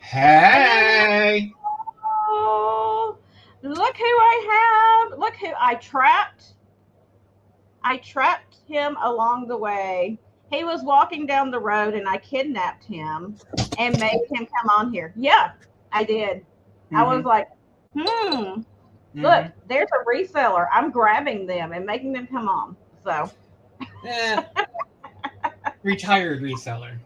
Hey! Oh, look who I have. Look who I trapped. I trapped him along the way. He was walking down the road and I kidnapped him and made him come on here. Yeah, I did. I was Mm-hmm. like, hmm, look, Mm-hmm. there's a reseller. I'm grabbing them and making them come on. So, Eh, retired reseller.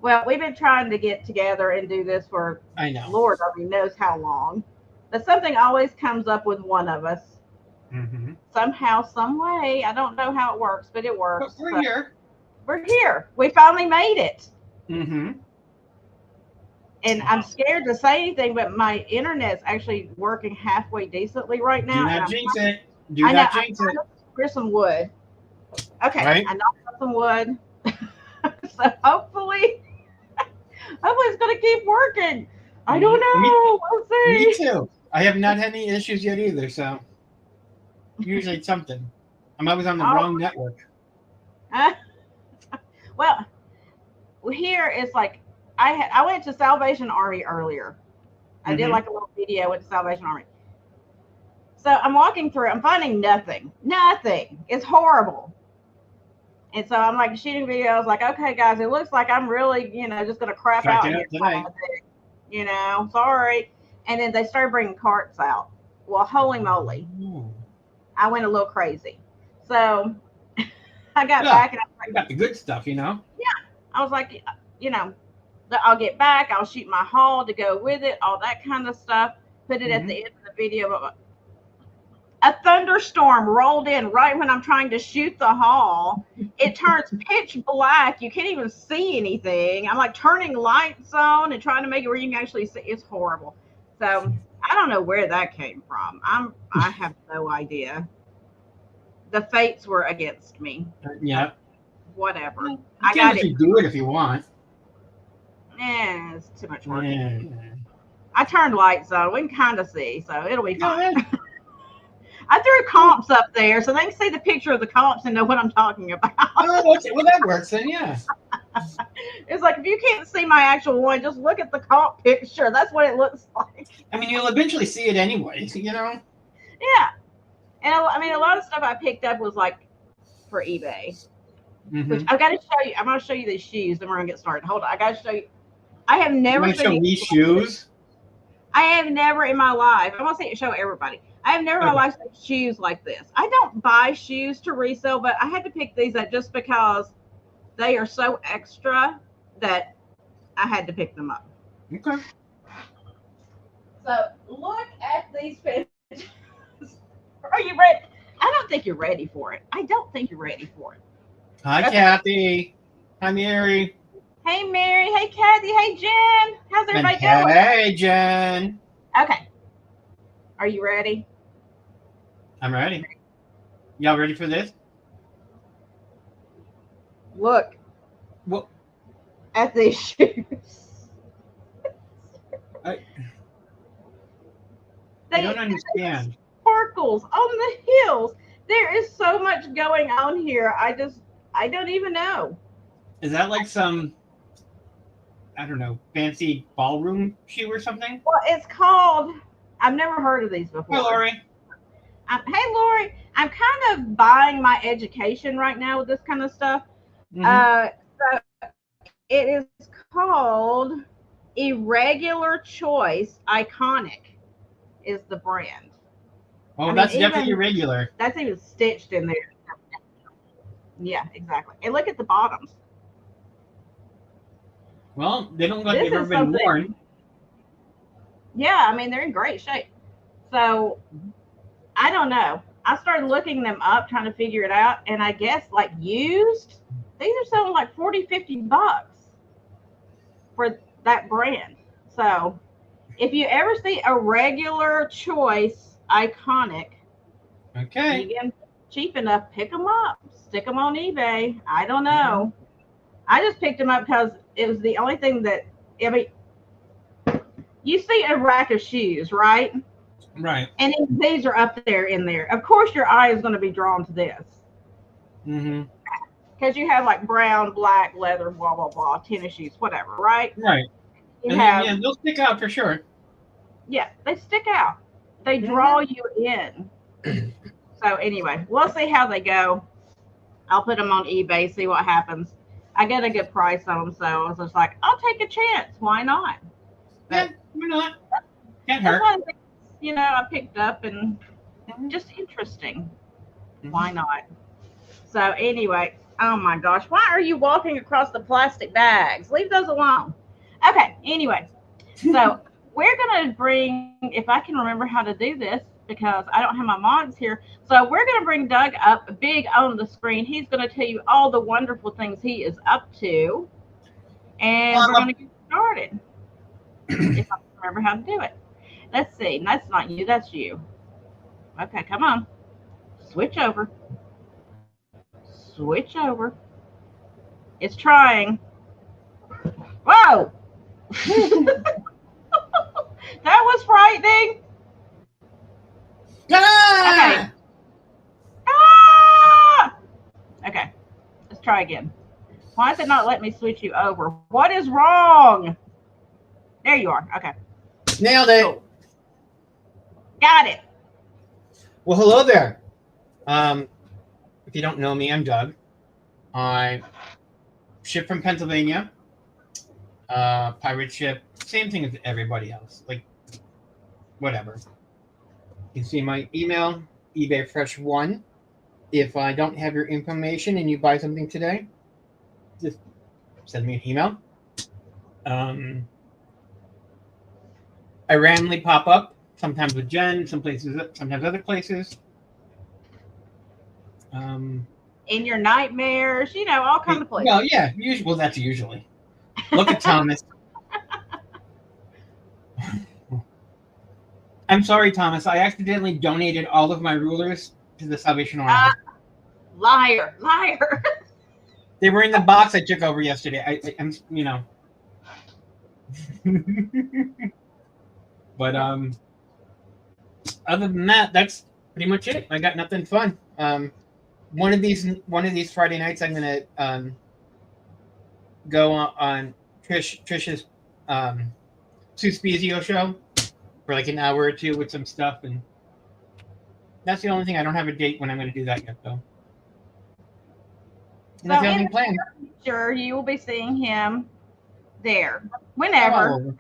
well, we've been trying to get together and do this for I know. Lord only knows how long. But something always comes up with one of us Mm-hmm. somehow, some way. I don't know how it works, but it But works. we're So here. we're here. We finally made it. Mm-hmm. And I'm Wow. scared to say anything, but my internet's actually working halfway decently right Do now. And not I'm jinx it. Do I know not I'm jinx trying it. to secure some wood. Okay, Right? I knocked out some wood. So hopefully it's gonna keep working. I don't Mm-hmm. know. We'll Me see. too. I have not had any issues yet either, so usually it's something. I'm always on the All wrong network. right. Well, here it's like I went to Salvation Army earlier. I did Mm-hmm. like a little video with the Salvation Army. So I'm walking through. I'm finding nothing. Nothing. It's horrible. And so I'm like shooting videos. Like, okay, guys, it looks like I'm really, just gonna crap Strike out it here. out today. Sorry. And then they started bringing carts out. Well, holy moly, Oh. I went a little crazy. So I got Yeah. back and I was We like, got the good stuff, you know? yeah. I was like, you know, I'll get back. I'll shoot my haul to go with it. All that kind of stuff. Put it at Mm-hmm. the end of the video. But a thunderstorm rolled in right when I'm trying to shoot the haul. It turns pitch black. You can't even see anything. I'm like turning lights on and trying to make it where you can actually see. It's horrible. So I don't know where that came from. I have no idea. The fates were against me. Yeah. Whatever. You I can got let it. you do it if you want. It's too much work. Yeah. I turned lights on. We can kind of see, so it'll be Go fine. ahead. I threw comps up there so they can see the picture of the comps and know what I'm talking about. Oh, okay. Well, that works then. Yeah. It's like if you can't see my actual one, just look at the comp picture. That's what it looks like. I mean, you'll eventually see it anyways, you know? Yeah, and I mean, a lot of stuff I picked up was like for eBay, which Mm-hmm. I've got to show you. I'm going to show you these shoes, then we're going to get started. Hold on, I got to show you. I have You never want to seen show anything me like this. shoes? I have never in my life. I want to show everybody. I have never in my Okay. life seen shoes like this. I don't buy shoes to resell, but I had to pick these up just because they are so extra that I had to pick them up. Okay. So look at these pictures. Are you ready? I don't think you're ready for it. I don't think you're ready for it. Hi, Okay. Kathy. Hi, Mary. Hey Mary. Hey Kathy. Hey Jen. How's And everybody doing? hey, Jen. Okay. Are you ready? I'm ready. Y'all ready for this? Look Well, at these shoes. I, I They don't understand. sparkles on the heels. There is so much going on here. I don't even know. Is that like some, I don't know, fancy ballroom shoe or something? Well, it's called. I've never heard of these Hi, before. Lori. Hey Lori, I'm kind of buying my education right now with this kind of stuff. Mm-hmm. So it is called Irregular Choice Iconic is the brand. I Oh, mean, that's definitely even irregular. that's even stitched in there. Yeah, exactly. And look at the bottoms. Well, they don't look like This they've ever is been something. worn. Yeah, I mean they're in great shape. So I don't know. I started looking them up, trying to figure it out, and I guess like used, these are selling like 40, $50 for that brand. So if you ever see a regular choice iconic and you Okay. get them cheap enough, pick them up, stick them on eBay. I don't Yeah. know. I just picked them up because it was the only thing that, I mean, you see a rack of shoes, right? Right. And these are up there in there. Of course, your eye is going to be drawn to this Mm-hmm. because you have like brown, black, leather, blah, blah, blah, tennis shoes, whatever, right? Right. You And then, have, yeah, they'll stick out for sure. yeah, they stick out. They draw you in. So anyway, we'll see how they go. I'll put them on eBay, see what happens. I get a good price on them, so I was just like, I'll take a chance. Why not? Yeah, But why not? Can't that's hurt. one of the things, I picked up and Mhm. just interesting. Why Mhm. not? So anyway, oh my gosh, why are you walking across the plastic bags? Leave those alone. Okay, anyway, so we're gonna bring, if I can remember how to do this, because I don't have my mods here. So we're gonna bring Doug up big on the screen. He's gonna tell you all the wonderful things he is up to, and we're Um, gonna get started. If I can remember how to do it. Let's see. That's not you. That's you. Okay, come on. Switch over. Switch over. It's trying. Whoa! That was frightening. Okay. ah! Ah! Okay. Let's try again. Why is it not letting me switch you over? What is wrong? There you are. Okay. Nailed it. Cool. Got it. Well, hello there. If you don't know me, I'm Doug. I ship from Pennsylvania. Pirate ship. Same thing as everybody else. Like, whatever. You can see my email, eBay Fresh One. If I don't have your information and you buy something today, just send me an email. I randomly pop up, sometimes with Jen, some places, sometimes other places. In your nightmares, all kind of places. Well, yeah, usually. Well, that's usually. Look at Thomas. I'm sorry, Thomas. I accidentally donated all of my rulers to the Salvation Army. Liar, liar. They were in the box I took over yesterday. I'm. But other than that, that's pretty much it. I got nothing fun. One of these Friday nights, I'm gonna go on Trish's Sue Spezio show for like an hour or two with some stuff, and that's the only thing. I don't have a date when I'm going to do that yet, though. And that's the only plan. Sure, you will be seeing him there whenever.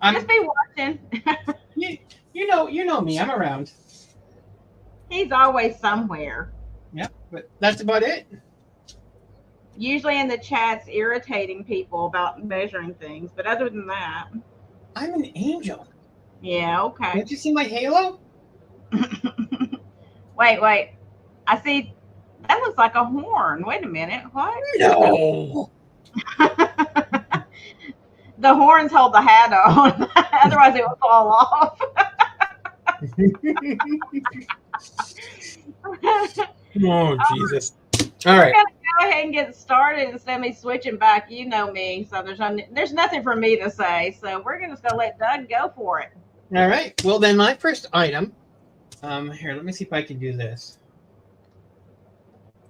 Just be watching. You know me. I'm around. He's always somewhere. Yeah, but that's about it. Usually in the chats, irritating people about measuring things, but other than that, I'm an angel. Yeah. Okay. Can't you see my halo? Wait. I see. That looks like a horn. Wait a minute. What? No. The horns hold the hat on. Otherwise, it will fall off. Oh, Jesus. All right. We're going to go ahead and get started instead of me switching back. You know me. So there's nothing for me to say. So we're just going to let Doug go for it. All right. Well, then my first item. Here, let me see if I can do this.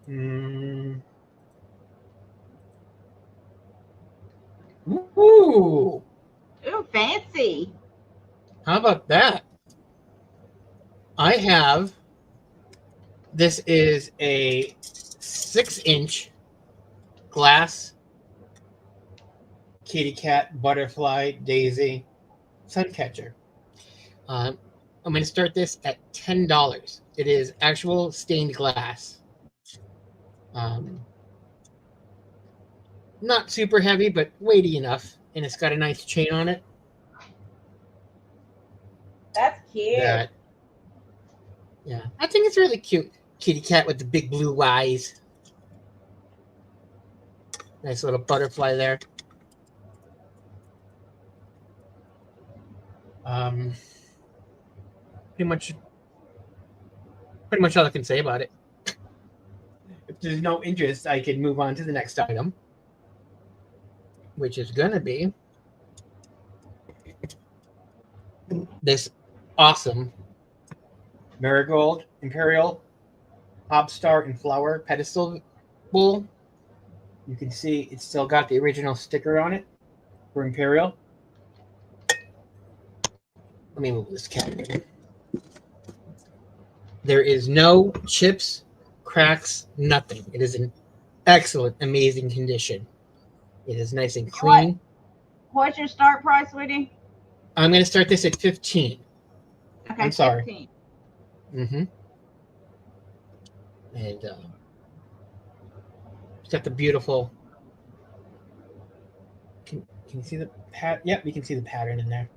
Ooh, fancy. How about that? I have. This is a 6-inch glass kitty cat, butterfly, daisy, sun catcher. I'm going to start this at $10. It is actual stained glass. Not super heavy, but weighty enough, and it's got a nice chain on it. That's cute. Yeah, I think it's really cute. Kitty cat with the big blue eyes. Nice little butterfly there. Pretty much all I can say about it. If there's no interest, I can move on to the next item, which is gonna be this awesome marigold imperial hobstar and flower pedestal bowl. You can see it's still got the original sticker on it. for Imperial. Let me move this cabinet. There is no chips, cracks, nothing. It is in excellent, amazing condition. It is nice and clean. What's your start price, Woody? I'm going to start this at 15. Okay, I'm sorry. 15. Mm-hmm. And it's got the beautiful. Can you see the pat? Yep, we can see the pattern in there.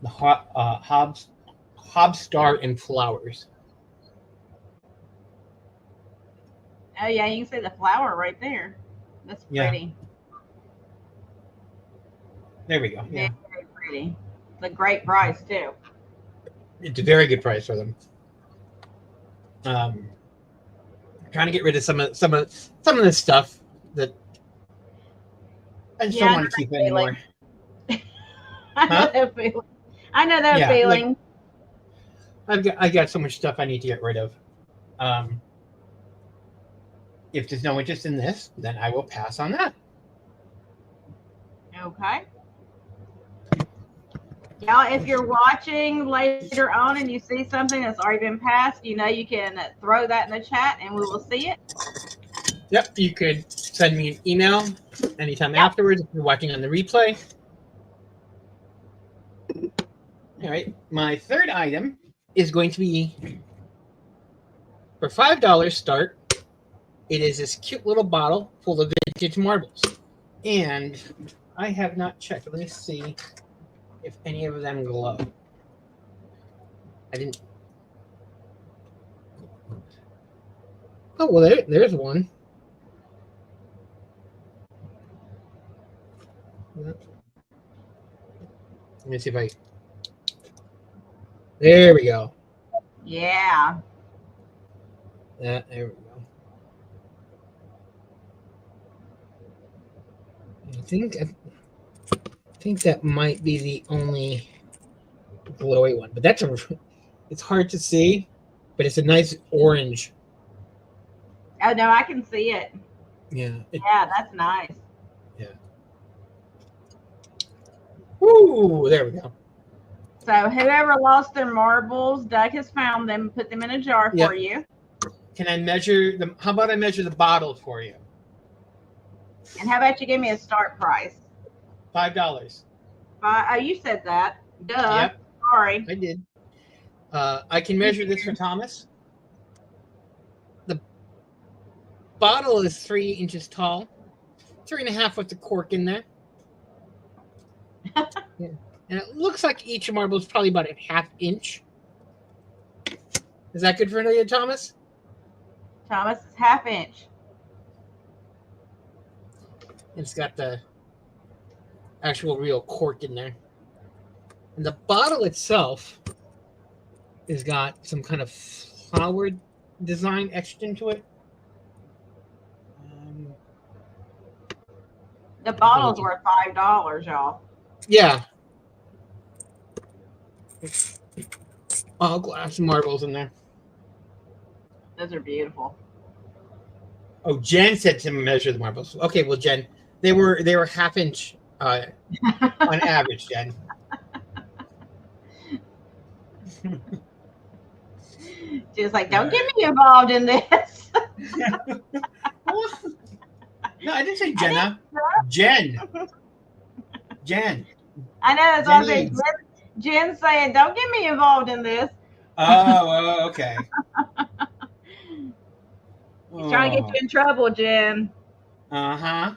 The Hob Star in flowers. Oh yeah, you can see the flower right there. That's pretty. Yeah. There we go. Yeah. Very pretty. It's a great price too. It's a very good price for them. Trying to get rid of some of the stuff that I just don't want to keep anymore. I know that feeling. I know that feeling. Like, I got so much stuff I need to get rid of. If there's no interest in this, then I will pass on that. Okay. Y'all, if you're watching later on and you see something that's already been passed, you can throw that in the chat and we will see it. Yep, you could send me an email anytime afterwards if you're watching on the replay. All right, my third item is going to be for $5 start. It is this cute little bottle full of vintage marbles. And I have not checked. Let me see if any of them glow. I didn't. Oh, well, there's one. Let me see if I. There we go. Yeah. There we go. I think that might be the only glowy one, but it's hard to see, but it's a nice orange. Oh no, I can see it. Yeah. Yeah, that's nice. Yeah. Woo! There we go. So whoever lost their marbles, Doug has found them, put them in a jar for you. Can I measure them? How about I measure the bottle for you? And how about you give me a start price? $5. Oh, you said that. Duh. Yep. Sorry. I did. I can measure this for Thomas. The bottle is 3 inches tall, 3.5 with the cork in there. Yeah. And it looks like each marble is probably about a ½ inch. Is that good for you, Thomas? Thomas is ½ inch. It's got the actual real cork in there. And the bottle itself has got some kind of flower design etched into it. The bottle's worth $5, y'all. Yeah. All glass marbles in there. Those are beautiful. Oh, Jen said to measure the marbles. Okay, well, Jen, they were ½ inch on average, Jen. She's like, don't get me involved in this. No, I didn't say Jenna. Jen. I know, that's what I'm saying. Jen's saying, don't get me involved in this. Oh, okay. He's trying to get you in trouble, Jen. Uh-huh.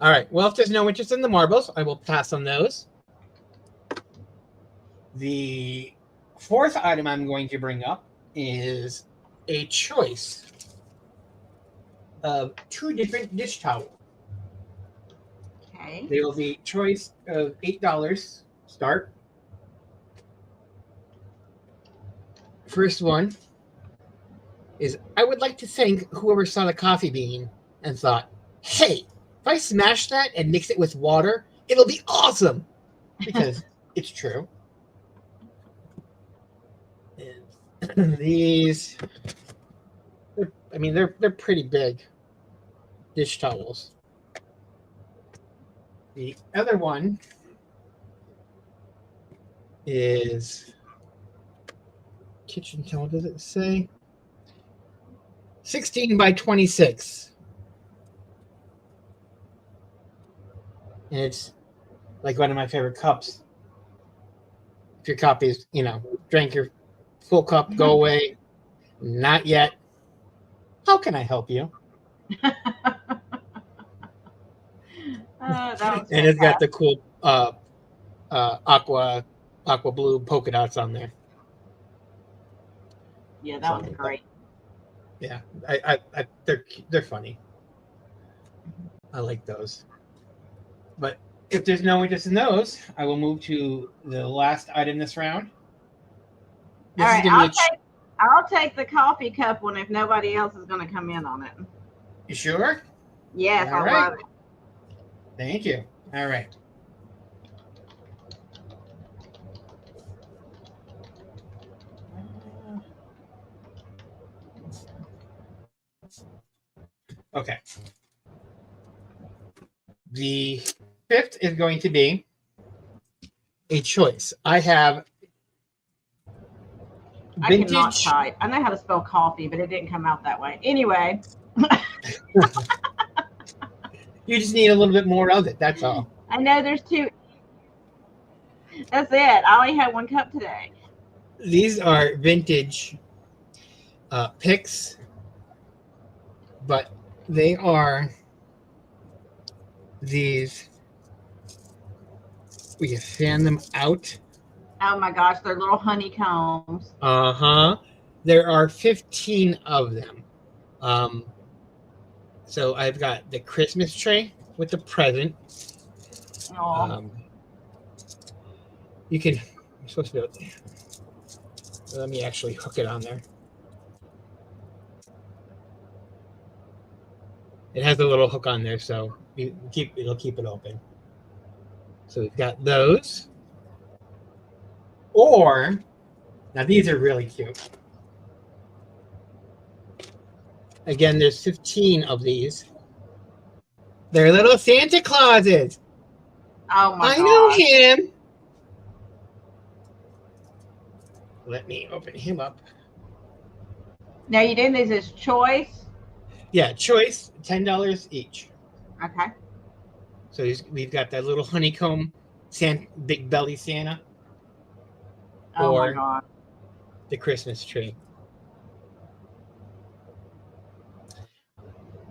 All right. Well, if there's no interest in the marbles, I will pass on those. The fourth item I'm going to bring up is a choice of 2 different dish towels. Okay. They will be choice of $8 start. First one is, I would like to thank whoever saw the coffee bean and thought, hey, if I smash that and mix it with water, it'll be awesome. Because it's true. And these, they're pretty big dish towels. The other one is kitchen towel. Does it say 16 by 26? And it's like one of my favorite cups. If your cup is, drank your full cup, go away. Not yet. How can I help you? That was And it's got the fantastic. cool aqua blue polka dots on there. Yeah, that was So great. yeah, they're funny. I like those. But if there's no interest in those, I will move to the last item this round. All This is right, gonna be I'll take the coffee cup one if nobody else is going to come in on it. you sure? Yes, All I right. love it. Thank you. All right. Okay. The fifth is going to be a choice. I have I cannot vintage. type. I know how to spell coffee, but it didn't come out that way. Anyway, You just need a little bit more of it. That's all. I know there's two. That's it. I only had one cup today. These are vintage picks, but they are these. We can fan them out. Oh my gosh, they're little honeycombs. Uh-huh. There are 15 of them. Um, so I've got the Christmas tray with the present. Oh, Um, you're supposed to be able to, let me actually hook it on there. It has a little hook on there, so it'll keep it open. So we've got those. Or now these are really cute. Again, there's 15 of these. They're little Santa Clauses. oh my I know gosh. him. Let me open him up. Now you doing these as choice? Yeah, choice, $10 each. Okay. So we've got that little honeycomb big belly Santa Oh my or god. the Christmas tree.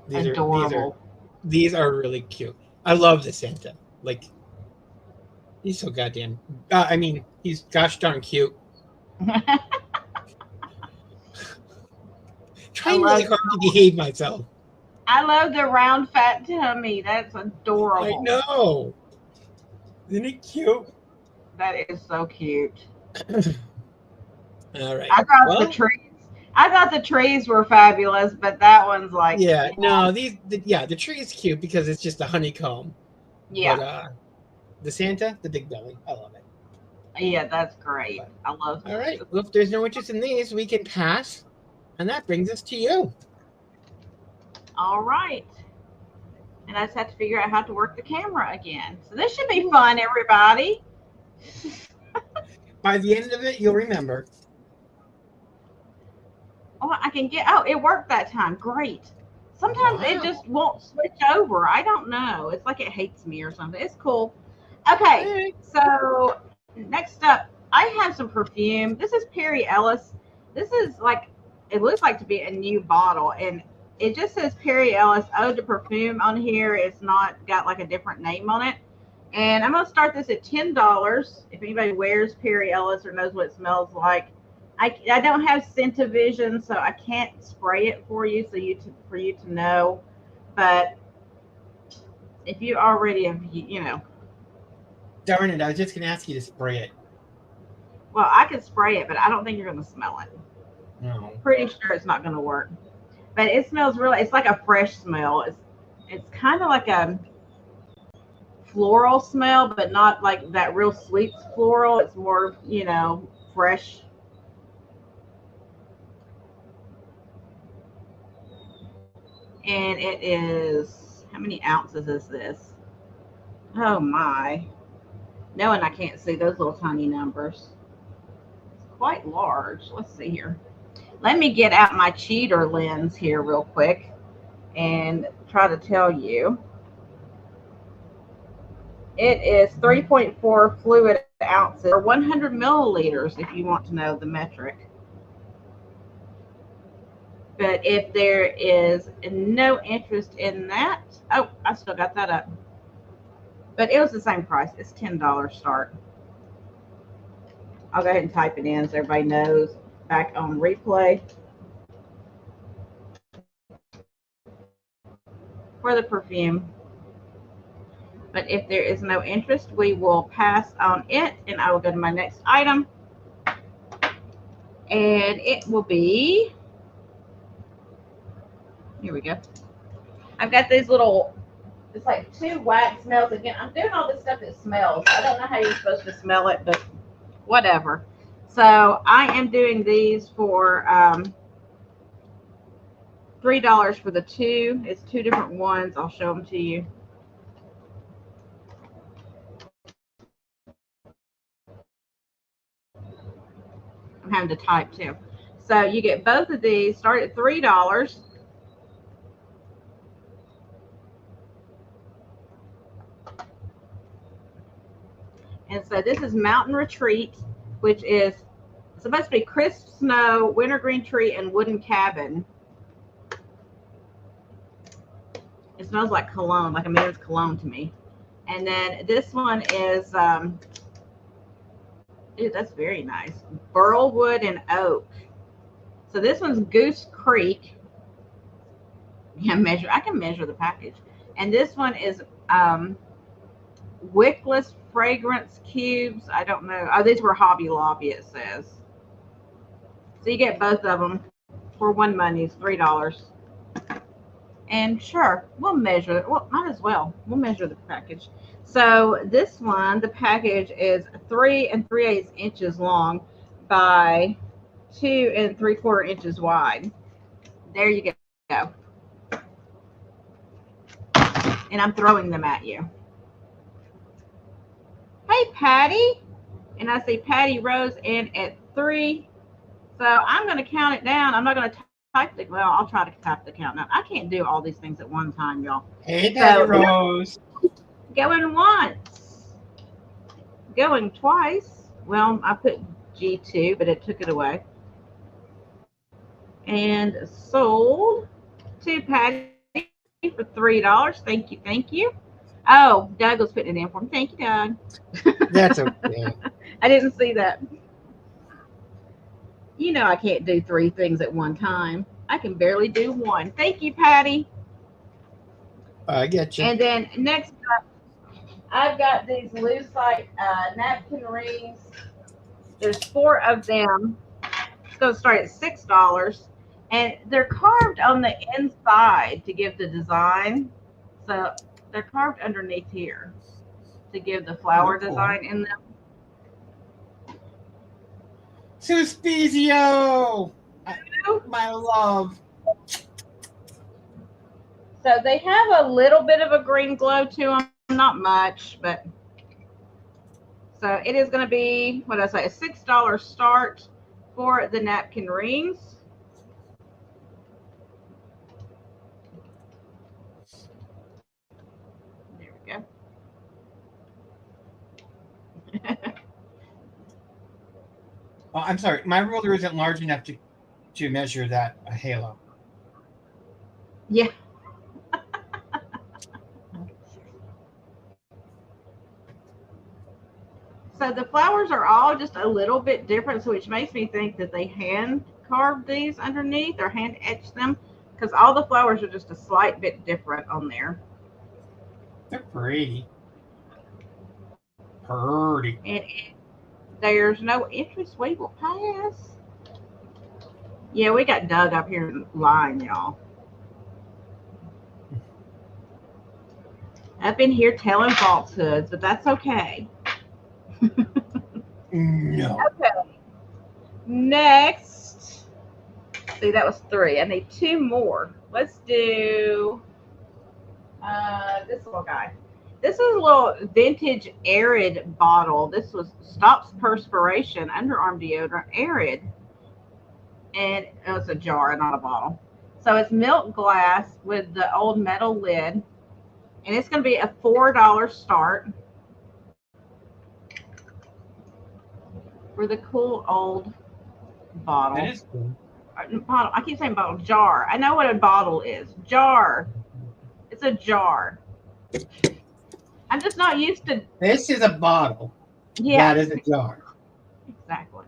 These are these are Adorable. these are really cute. I love the Santa. Like he's so goddamn. I mean, he's gosh darn cute. I Trying really love hard to behave myself. the round fat tummy. That's I adorable. know. Isn't it cute? That is so cute. All right. I thought the Well, trees. I thought the trees were fabulous, but that one's like, yeah. No, the tree is cute because it's just a honeycomb. yeah, But the Santa, the big belly, I love it. yeah, that's great. But I love all those right. too. Well, if there's no interest in these, we can pass, and that brings us to you. All right, and I just have to figure out how to work the camera again. So this should be fun, everybody. By the end of it, you'll remember. Oh, I can get. Oh, it worked that time. Great. Sometimes it Wow. just won't switch over. I don't know. It's like it hates me or something. It's cool. All Okay, right. so next up, I have some perfume. This is Perry Ellis. This is like, it looks like to be a new bottle, and it just says Perry Ellis Ode to Perfume on here. It's not got like a different name on it. And I'm gonna start this at $10. If anybody wears Perry Ellis or knows what it smells like, I don't have Scent-O-Vision, so I can't spray it for you, for you to know. But if you already have, Darn it! I was just gonna ask you to spray it. well, I could spray it, but I don't think you're gonna smell it. No. Pretty sure it's not gonna work. But it smells really. It's like a fresh smell. It's kind of like a floral smell, but not like that real sweet floral. It's more, fresh. And it is, how many ounces is this? Oh my. Knowing I can't see those little tiny numbers. It's quite large. Let's see here. Let me get out my cheater lens here real quick and try to tell you. It is 3.4 fluid ounces or 100 milliliters if you want to know the metric. But if there is no interest in that, oh, I still got that up. But it was the same price. It's $10 start. I'll go ahead and type it in so everybody knows. Back on replay. For the perfume. But if there is no interest, we will pass on it and I will go to my next item. And it will be, here we go. I've got these little, it's like 2 wax smells. Again, I'm doing all this stuff that smells. I don't know how you're supposed to smell it, but whatever. So I am doing these for $3 for the 2. It's 2 different ones. I'll show them to you. I'm having to type too. So you get both of these. Start at $3. And so this is Mountain Retreat, which is supposed to be crisp snow, wintergreen tree, and wooden cabin. It smells like cologne, like a man's cologne to me. And then this one is, ooh, that's very nice. Burlwood and oak. So this one's Goose Creek. Yeah, I can measure the package. And this one is wickless fragrance cubes. I don't know. Oh, these were Hobby Lobby, it says. So you get both of them for one money. It's $3. And sure, we'll measure it. Well, might as well. We'll measure the package. So this one, the package is 3 3/8 inches long by 2 3/4 inches wide. There you go. And I'm throwing them at you. Hey, Patty. And I see Patty Rose in at 3. So I'm going to count it down. I'm not going to type the, well, I'll try to type the countdown. I can't do all these things at one time, y'all. Hey, Patty Rose. Going once. Going twice. Well, I put G2, but it took it away. And sold to Patty for $3. Thank you. Thank you. Oh, Doug was putting it in for me. Thank you, Doug. That's okay. I didn't see that. You know I can't do 3 things at one time. I can barely do one. Thank you, Patty. I get you. And then next up, I've got these Lucite napkin rings. There's 4 of them. It's going to start at $6. And they're carved on the inside to give the design. So they're carved underneath here to give the flower design in them. Suspizio! My love. So they have a little bit of a green glow to them. Not much, but so it is going to be, what did I say, a $6 start for the napkin rings. There we go. Oh, I'm sorry. My ruler isn't large enough to measure that halo. Yeah. So the flowers are all just a little bit different, so which makes me think that they hand carved these underneath or hand etched them, because all the flowers are just a slight bit different on there. They're pretty. Pretty. And there's no interest, we will pass. Yeah, we got Doug up here in line, y'all. Up in here telling falsehoods, but that's okay. No. Okay. Next. See, that was 3. I need 2 more. Let's do this little guy. This is a little vintage Arid bottle. This was stops perspiration underarm deodorant Arid, and it's a jar, not a bottle. So it's milk glass with the old metal lid, and it's going to be a $4 start for the cool old bottle. That is cool. Bottle. I keep saying bottle. Jar. I know what a bottle is. Jar. It's a jar. I'm just not used to. This is a bottle. Yeah. That is a jar. Exactly.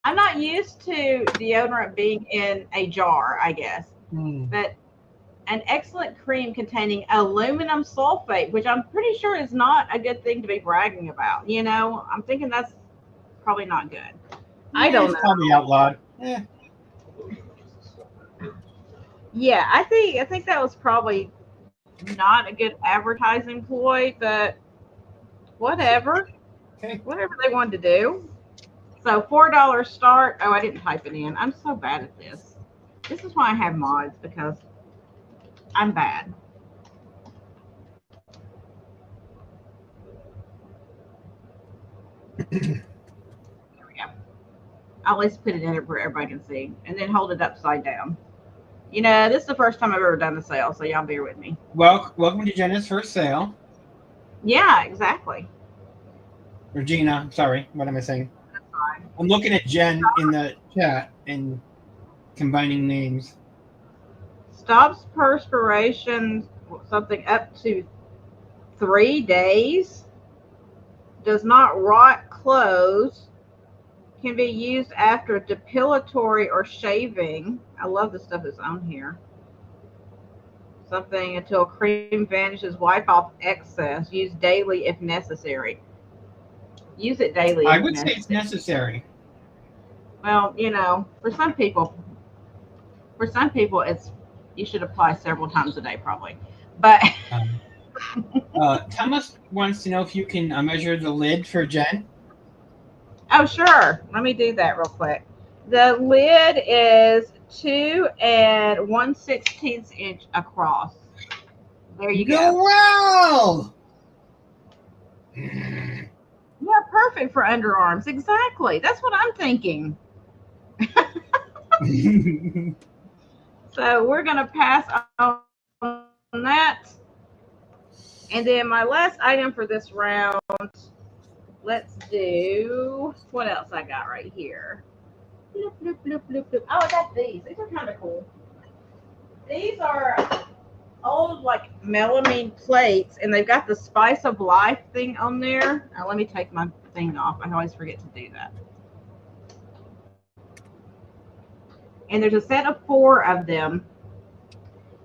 I'm not used to deodorant being in a jar, I guess. But an excellent cream containing aluminum sulfate, which I'm pretty sure is not a good thing to be bragging about. You know, I'm thinking that's probably not good. I don't know. Probably outlawed. Yeah, I think that was probably not a good advertising ploy, but whatever. Okay. Whatever they wanted to do. So $4 start. Oh, I didn't type it in. I'm so bad at this. This is why I have mods, because I'm bad. There we go. I'll at least put it in there where everybody can see, and then hold it upside down. You know, this is the first time I've ever done the sale, so y'all bear with me. Welcome to Jenna's first sale. Yeah, exactly. Regina, sorry, what am I saying? That's fine. I'm looking at Jen in the chat and combining names. Stops perspiration, something up to 3 days. Does not rot clothes. Can be used after depilatory or shaving. I love the stuff that's on here. Something until cream vanishes. Wipe off excess. Use daily if necessary. Use it daily. I would say it's necessary. Well, you know, for some people, it's you should apply several times a day, probably. But Thomas wants to know if you can measure the lid for Jen. oh, sure. Let me do that real quick. The lid is 2 1/16 inch across. There you go. Wow! Yeah, perfect for underarms. Exactly. That's what I'm thinking. So we're going to pass on that. And then my last item for this round, let's do, what else I got right here? Bloop, bloop, bloop, bloop, bloop. Oh, I got these. These are kind of cool. These are old, like, melamine plates, and they've got the Spice of Life thing on there. Now, let me take my thing off. I always forget to do that. And there's a set of 4 of them,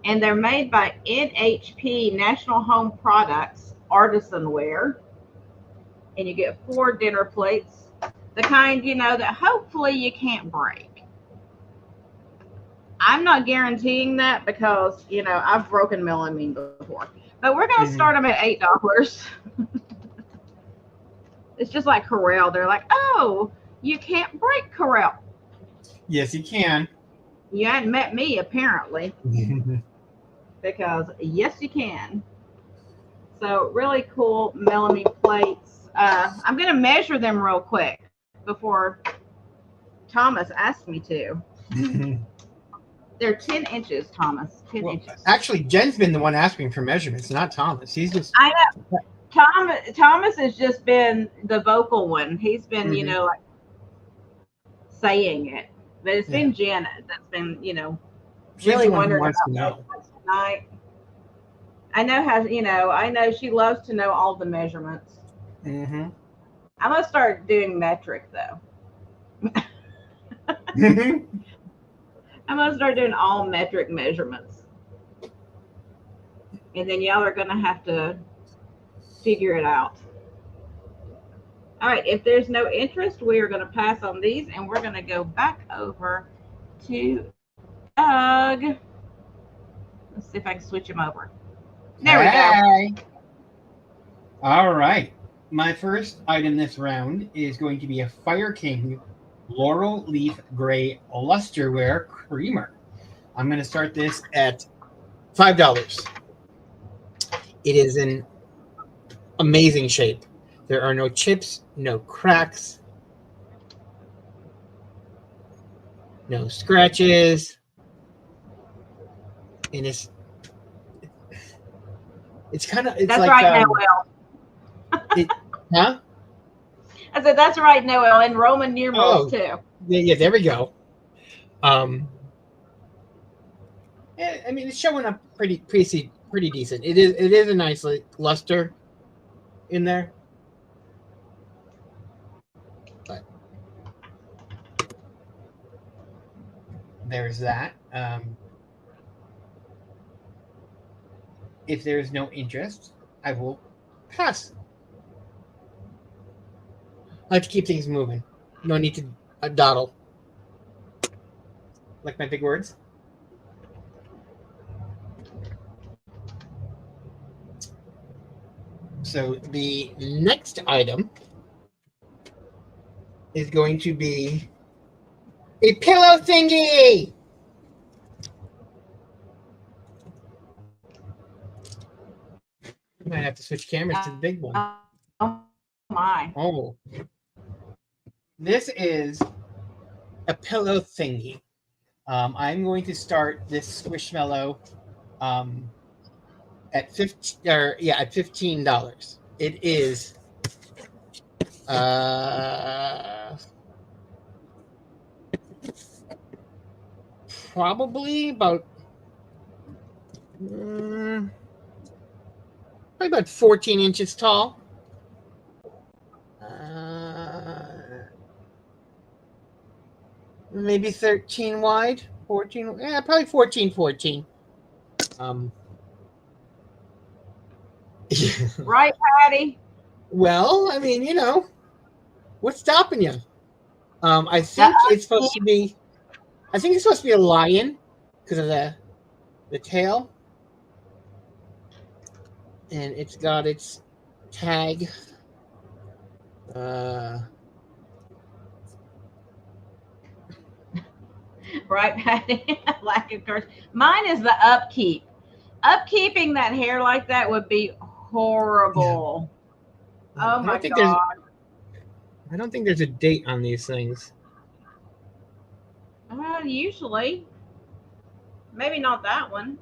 and they're made by NHP, National Home Products, Artisan Wear. And you get 4 dinner plates, the kind, you know, that hopefully you can't break. I'm not guaranteeing that because, you know, I've broken melamine before. But we're going to start them at $8. It's just like Corel. They're like, oh, you can't break Corel. Yes, you can. You hadn't met me, apparently. Because, yes, you can. So, really cool melamine plates. I'm going to measure them real quick before Thomas asked me to. They're 10 inches, Thomas. 10 inches. Actually, Jen's been the one asking for measurements, not Thomas. He's just. I know. Thomas has just been the vocal one. He's been, you know, like saying it. But it's been Jen that's been, you know, really wondering about tonight. I know how, you know, I know she loves to know all the measurements. I'm going to start doing metric, though. I'm going to start doing all metric measurements. And then y'all are going to have to figure it out. All right, if there's no interest, we are going to pass on these, and we're going to go back over to Doug. Let's see if I can switch him over. There we go. All right. My first item this round is going to be a Fire King Laurel Leaf Gray Lusterwear Creamer. I'm going to start this at $5. It is an amazing shape. There are no chips, no cracks, no scratches, and it's kind of it's That's like right, Noel. it huh I said that's right, Noel, and Roman numerals oh too. yeah, there we go. Um, I mean it's showing up pretty decent. It is a nice like, luster in there, but there's that. If there is no interest, I will pass. I like to keep things moving. No need to dawdle. Like my big words. So the next item is going to be a pillow thingy. I might have to switch cameras to the big one. Oh my. Oh, this is a pillow thingy. I'm going to start this Squishmallow at $15. It is probably about probably about 14 inches tall. Maybe 13 wide, 14. Yeah, probably 14. Right, Patty? Well, I mean, what's stopping you? I The think it's supposed to be. I think it's supposed to be a lion because of the tail, and it's got its tag. right, Patty? Lack of courage. Mine is the upkeep. Upkeeping that hair like that would be horrible. Yeah. Oh my god. I don't think there's a date on these things. Usually. Maybe not that one.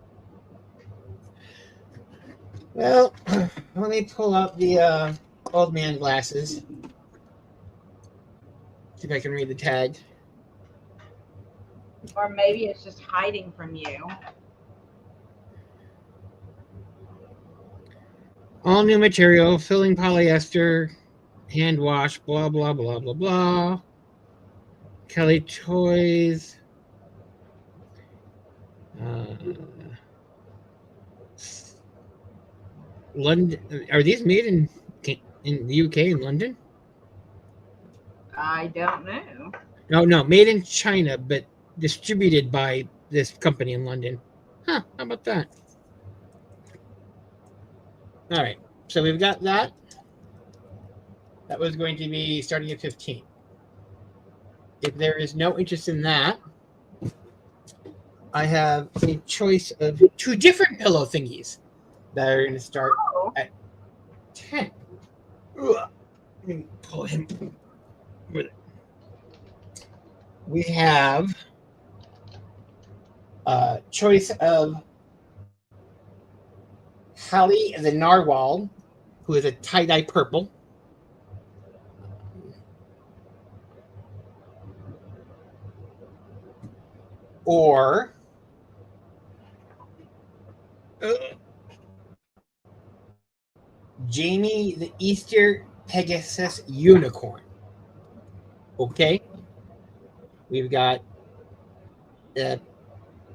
Well, let me pull out the old man glasses. See if I can read the tag. Or maybe it's just hiding from you. All new material, filling polyester, hand wash, blah, blah, blah, blah, blah. Kelly Toys. London. Are these made in the UK in London? I don't know. No, made in China, but distributed by this company in London. Huh, how about that? All right, so we've got that. That was going to be starting at 15. If there is no interest in that, I have a choice of two different pillow thingies that are going to start at 10. Ugh. Let me pull him with it. We have a choice of Hallie the Narwhal, who is a tie-dye purple. Or Jamie the Easter Pegasus Unicorn. Okay? We've got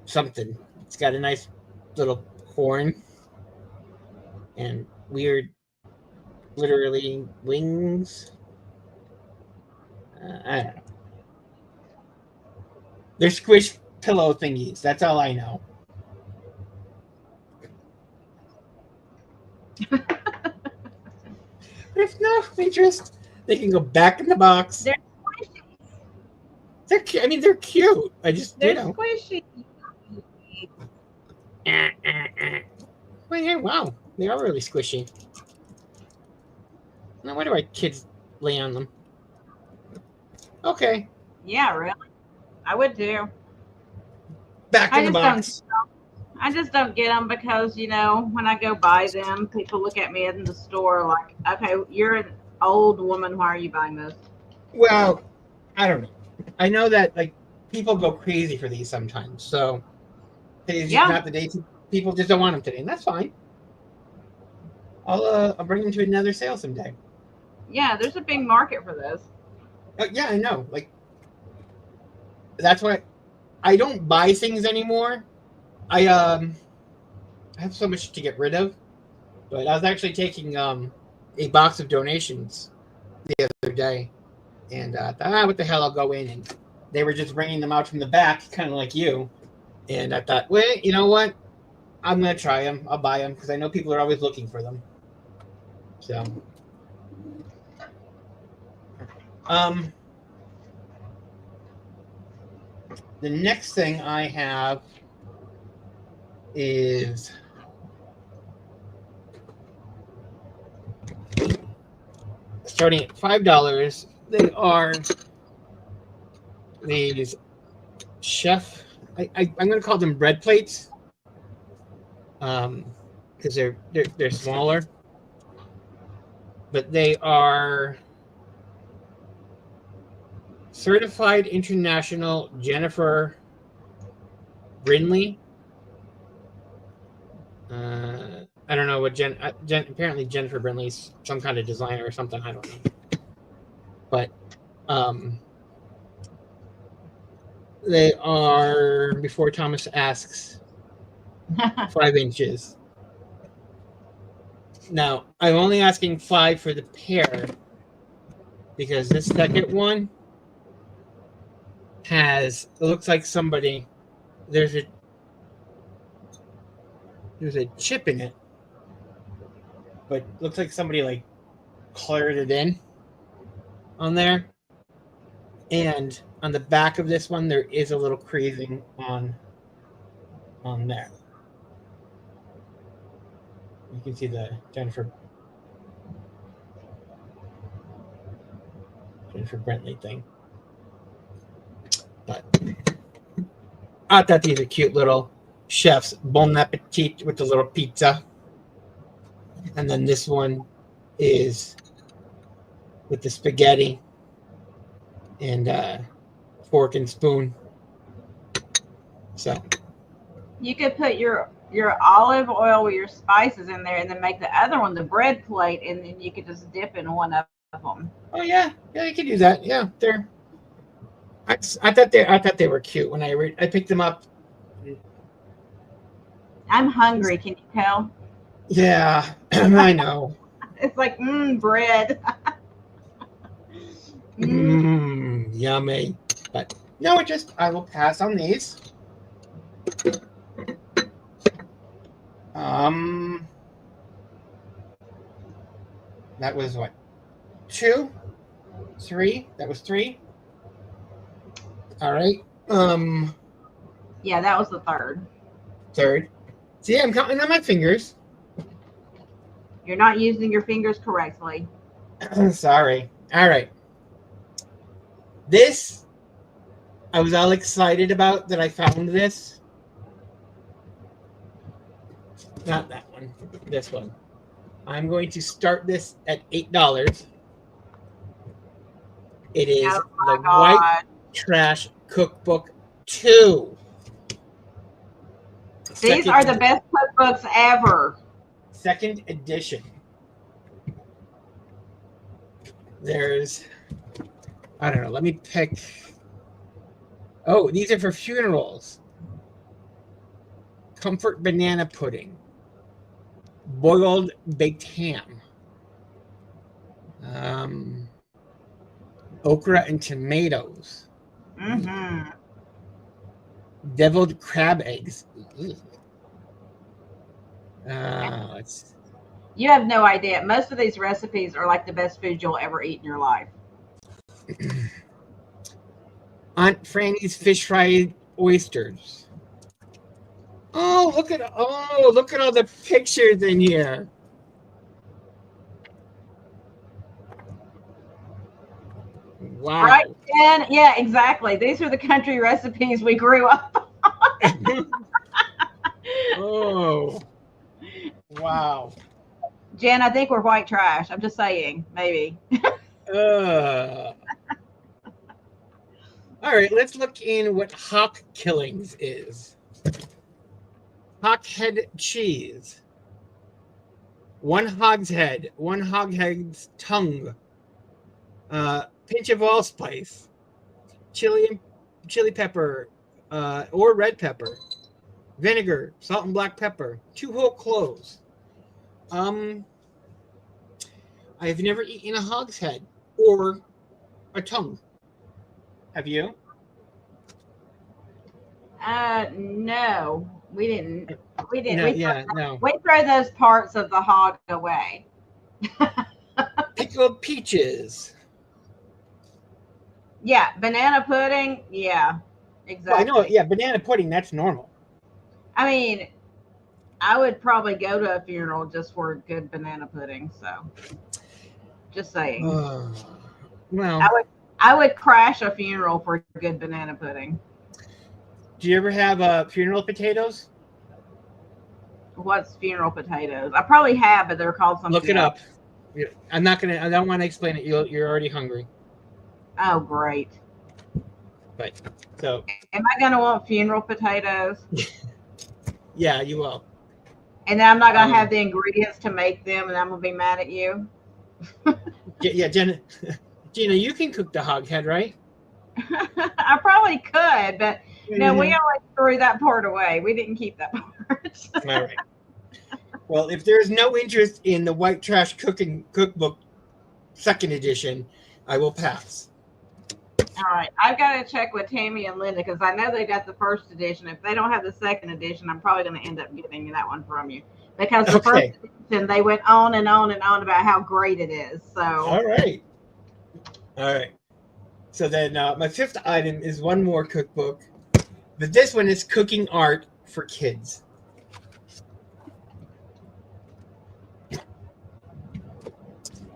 something. It's got a nice little horn and weird, literally wings. I don't know. They're squish pillow thingies. That's all I know. But if no interest, they can go back in the box. They're squishy. They're cute. They're squishy. Well, yeah, wow, they are really squishy. No wonder why kids lay on them. Okay. Yeah, really. I would too. Back I in the just don't. box. I just don't get them because when I go buy them, people look at me in the store like, "Okay, you're an old woman. Why are you buying this?" Well, I don't know. I know that like people go crazy for these sometimes. So today's just Yeah, not the day people just don't want them today, and that's fine. I'll bring them to another sale someday. yeah. There's a big market for this. Yeah, I know. Like that's why I don't buy things anymore. I have so much to get rid of. But I was actually taking a box of donations the other day, and what the hell? I'll go in, and they were just bringing them out from the back, kind of like you. And I thought, wait, you know what? I'm gonna try them. I'll buy them because I know people are always looking for them. So, um, the next thing I have is starting at $5. They are these chef. I'm gonna call them bread plates. Because they're smaller, but they are certified international Jennifer Brinley. I don't know what apparently Jennifer Brinley's some kind of designer or something. I don't know, but they are before Thomas asks 5 inches. Now I'm only asking 5 for the pair because this second one it looks like somebody there's a chip in it, but looks like somebody like colored it in on there. And on the back of this one, there is a little creasing on there. You can see the Jennifer Bentley thing. But I thought these are cute little chefs. Bon appetit with the little pizza. And then this one is with the spaghetti and fork and spoon. So You could put your olive oil with your spices in there, and then make the other one the bread plate, and then you could just dip in one of them. oh yeah, you could do that. Yeah, they're. I thought they were cute when I picked them up. I'm hungry. Can you tell? Yeah, I know. It's like bread. mm. Yummy. But no, I will pass on these. That was what? 2, 3. That was 3. All right. Yeah, that was the third. Third. See, I'm counting on my fingers. You're not using your fingers correctly. Sorry. All right. This, I was all excited about that I found this. Not that one. This one. I'm going to start this at $8. It is the White Trash Cookbook 2. These are the best cookbooks ever. Second edition. There's, I don't know, let me pick. Oh, these are for funerals. Comfort banana pudding. Boiled baked ham. Okra and tomatoes. Mm-hmm. Deviled crab eggs. You have no idea. Most of these recipes are like the best food you'll ever eat in your life. Aunt Franny's fish fried oysters. Oh, look at all the pictures in here. Wow. Right? And yeah, exactly. These are the country recipes we grew up. Oh, wow. Jen, I think we're white trash. I'm just saying, maybe. Uh, all right, let's look in what hock killings is. Hockhead cheese. One hoghead's tongue, pinch of allspice, chili pepper, or red pepper, vinegar, salt and black pepper, 2 whole cloves. I've never eaten a hog's head or a tongue. Have you? No, we didn't. We didn't. No, yeah, no. We throw those parts of the hog away. Pickled peaches. Yeah, banana pudding. Yeah, Well, I know, exactly. yeah, banana pudding, that's normal. I mean, I would probably go to a funeral just for good banana pudding. So, just saying, Well, I would. I would crash a funeral for good banana pudding. do you ever have funeral potatoes? What's funeral potatoes? I probably have, but they're called Look something it else. up. I'm not gonna. I don't want to explain it. You're already hungry. Oh, great. But so Am I going to want funeral potatoes? yeah, you will. And then I'm not going to have Um, the ingredients to make them, and I'm going to be mad at you? yeah, Gina, you can cook the hog head, right? I probably could, but no, we Mm-hmm. always threw that part away. We didn't keep that part. All right. Well, if there's no interest in the White Trash Cooking Cookbook second edition, I will pass. All right, I've got to check with Tammy and Linda because I know they got the first edition. If they don't have the second edition, I'm probably going to end up getting that one from you because the first Okay. edition they went on and on and on about how great it is. So, All right. All right. So then my fifth item is one more cookbook, but this one is cooking art for kids.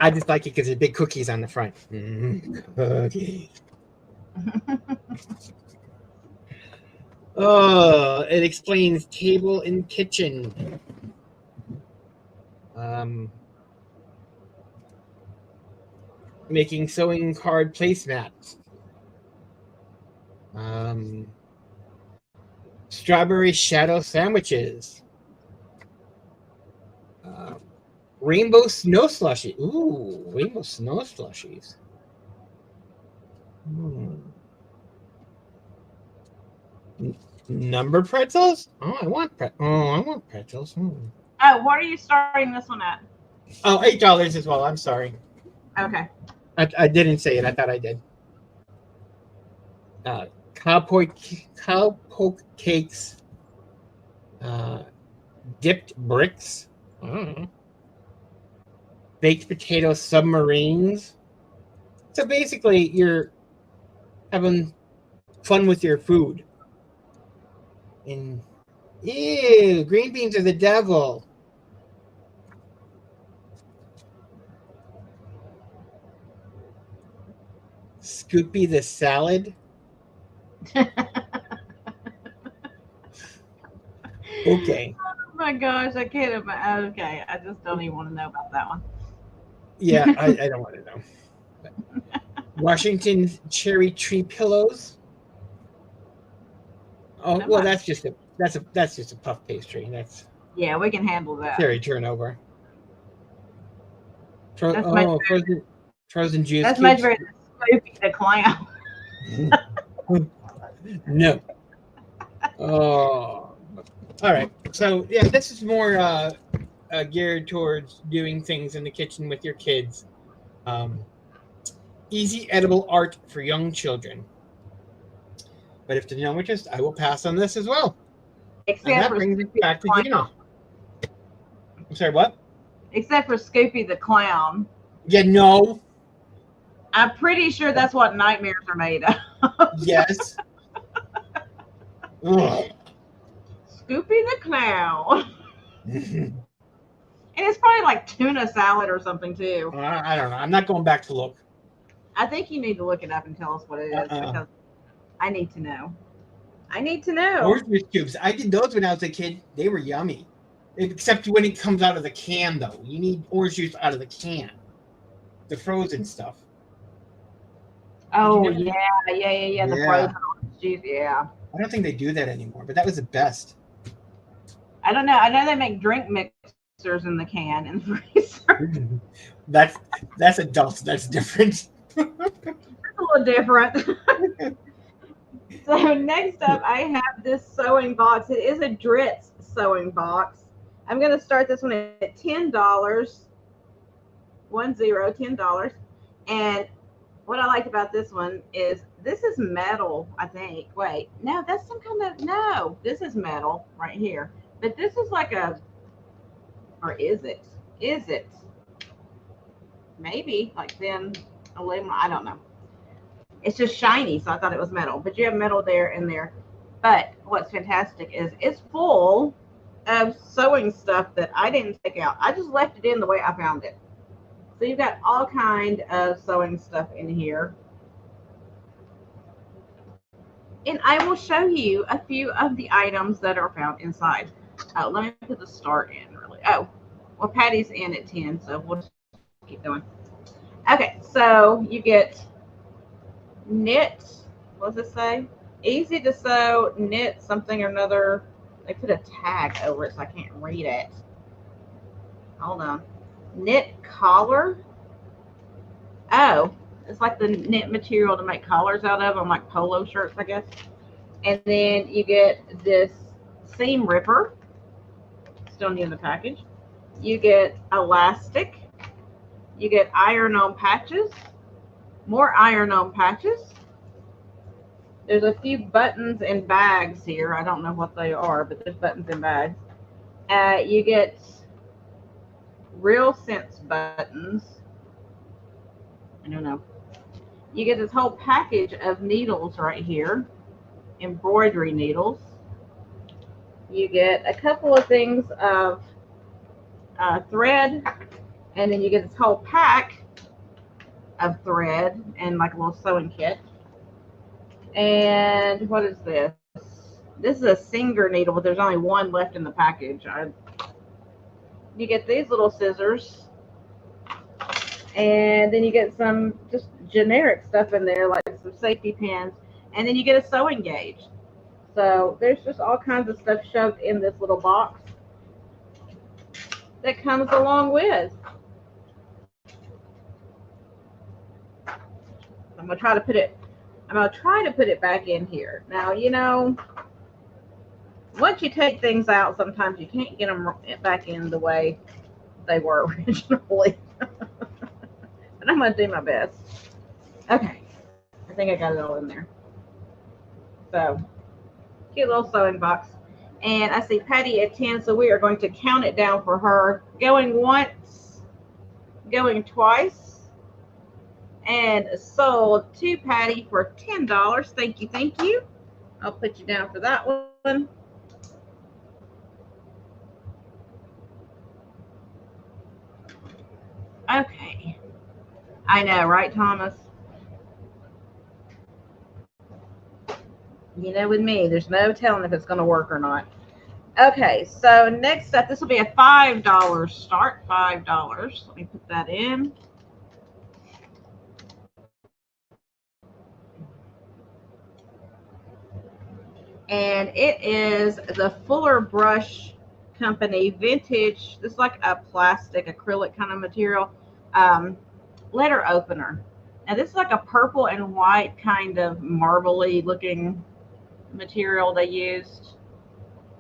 I just like it because there's big cookies on the front. Cookies. Oh, it explains table and kitchen. Making sewing card placemats. Strawberry shadow sandwiches. Rainbow snow slushy. Ooh, rainbow snow slushies. Number pretzels? Oh, I want pretzels. oh, what are you starting this one at? Oh, $8 as well. I'm sorry. Okay. I didn't say it. I thought I did. Cowpoke cakes. Dipped bricks. Baked potato submarines. So basically, you're having fun with your food. And ew, green beans are the devil. Scoopy the salad. Okay. Oh my gosh, I can't imagine. Okay, I just don't even want to know about that one. Yeah, I don't want to know. But Washington cherry tree pillows. Oh well, that's just a puff pastry. That's Yeah, we can handle that. cherry turnover. That's Frozen juice. That's much better than Scoopy the clown. No. Oh. All right. So yeah, this is more geared towards doing things in the kitchen with your kids. Easy edible art for young children. But if there's no interest, I will pass on this as well. Except and that for brings it Scoopy back the to clown. Gina. I'm sorry, what? Except for Scoopy the clown. Yeah, no. I'm pretty sure that's what nightmares are made of. Yes. Scoopy the clown. And it's probably like tuna salad or something too. I don't know. I'm not going back to look. I think you need to look it up and tell us what it is because I need to know. I need to know. Orange juice cubes. I did those when I was a kid. They were yummy. Except when it comes out of the can, though. You need orange juice out of the can. The frozen stuff. Oh Never... yeah. The Yeah. frozen orange juice. Yeah. I don't think they do that anymore, but that was the best. I don't know. I know they make drink mixers in the can in the freezer. that's that's adults. That's different. It's a little different. So next up, I have this sewing box. It is a Dritz sewing box. I'm going to start this one at $10, $10. And what I liked about this one is this is metal, I think. Wait, no, that's some kind of, no, this is metal right here. But this is like a, or is it? Is it? Maybe like thin aluminum. I don't know. It's just shiny, so I thought it was metal. But you have metal there and there. But what's fantastic is it's full of sewing stuff that I didn't take out. I just left it in the way I found it. So you've got all kind of sewing stuff in here. And I will show you a few of the items that are found inside. Let me put the start in really. Oh, well, Patty's in at 10, so we'll just keep going. Okay, so you get knit. What does it say? Easy to sew, knit something or another. They put a tag over it, so I can't read it. Hold on. Knit collar. Oh, it's like the knit material to make collars out of them, like polo shirts, I guess. And then you get this seam ripper, still new in the package. You get elastic. You get iron-on patches. More iron-on patches. There's a few buttons and bags here. I don't know what they are, but there's buttons and bags. You get Real Sense buttons. I don't know. You get this whole package of needles right here, embroidery needles. You get a couple of things of thread, and then you get this whole pack of thread and like a little sewing kit. And what is this? This is a Singer needle, but there's only one left in the package. You get these little scissors, and then you get some just generic stuff in there, like some safety pins, and then you get a sewing gauge. So there's just all kinds of stuff shoved in this little box that comes along with. I'm gonna try to put it back in here. Now, you know, once you take things out, sometimes you can't get them back in the way they were originally. But I'm gonna do my best. Okay, I think I got it all in there. So, cute little sewing box. And I see Patty at 10, so we are going to count it down for her. Going once, going twice, and sold to Patty for $10. Thank you, thank you. I'll put you down for that one. Okay. I know, right, Thomas? You know, with me, there's no telling if it's going to work or not. Okay, so next up, this will be a $5 start. $5. Let me put that in. And it is the Fuller Brush Company Vintage. This is like a plastic acrylic kind of material. Letter opener. Now this is like a purple and white kind of marbly looking material they used.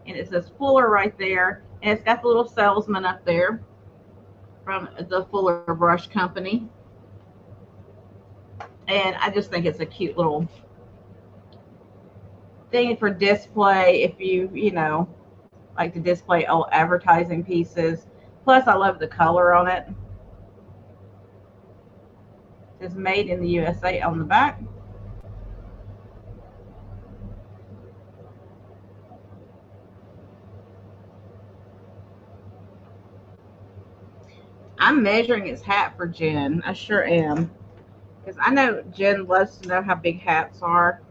And it says Fuller right there. And it's got the little salesman up there from the Fuller Brush Company. And I just think it's a cute little thing for display if you know, like to display old advertising pieces. Plus, I love the color on it. It's made in the USA on the back. I'm measuring his hat for Jen. I sure am. Because I know Jen loves to know how big hats are.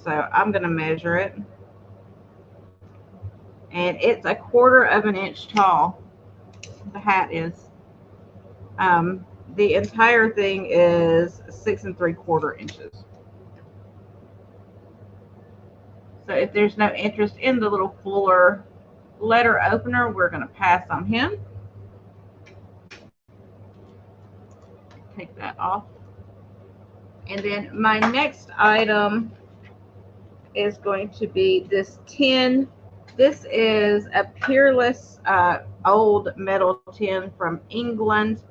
So I'm going to measure it. And it's 1/4 inch tall. The hat is. The entire thing is 6 3/4 inches. So if there's no interest in the little fuller letter opener, we're going to pass on him. Take that off. And then my next item is going to be this tin. This is a peerless old metal tin from England.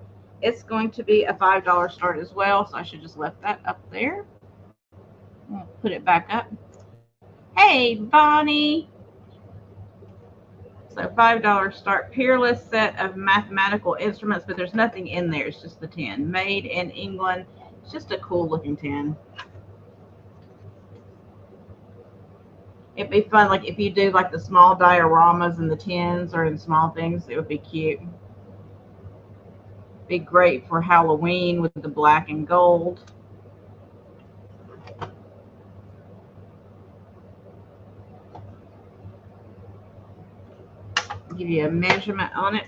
It's going to be a $5 start as well, so I should just left that up there. I'll put it back up. Hey, Bonnie. So $5 start, peerless set of mathematical instruments, but there's nothing in there. It's just the tin. Made in England. It's just a cool looking tin. It'd be fun, like if you do like the small dioramas in the tins or in small things, it would be cute. Be great for Halloween with the black and gold. Give you a measurement on it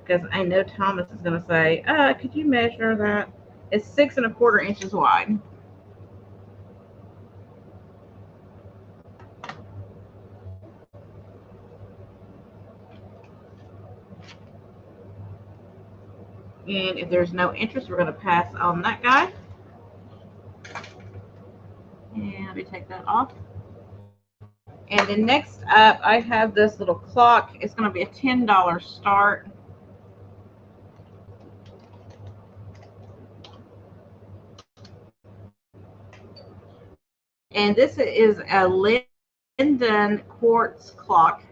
because I know Thomas is going to say, could you measure that? It's 6 1/4 inches wide. And if there's no interest, we're going to pass on that guy. And let me take that off. And then next up, I have this little clock. It's going to be a $10 start. And this is a Linden quartz clock.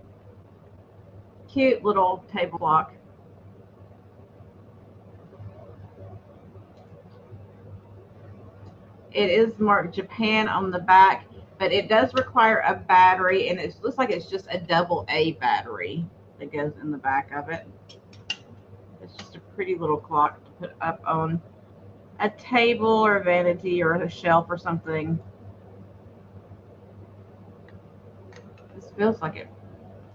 Cute little table clock. It is marked Japan on the back, but it does require a battery, and it looks like it's just a AA battery that goes in the back of it. It's just a pretty little clock to put up on a table or a vanity or a shelf or something. This feels like it.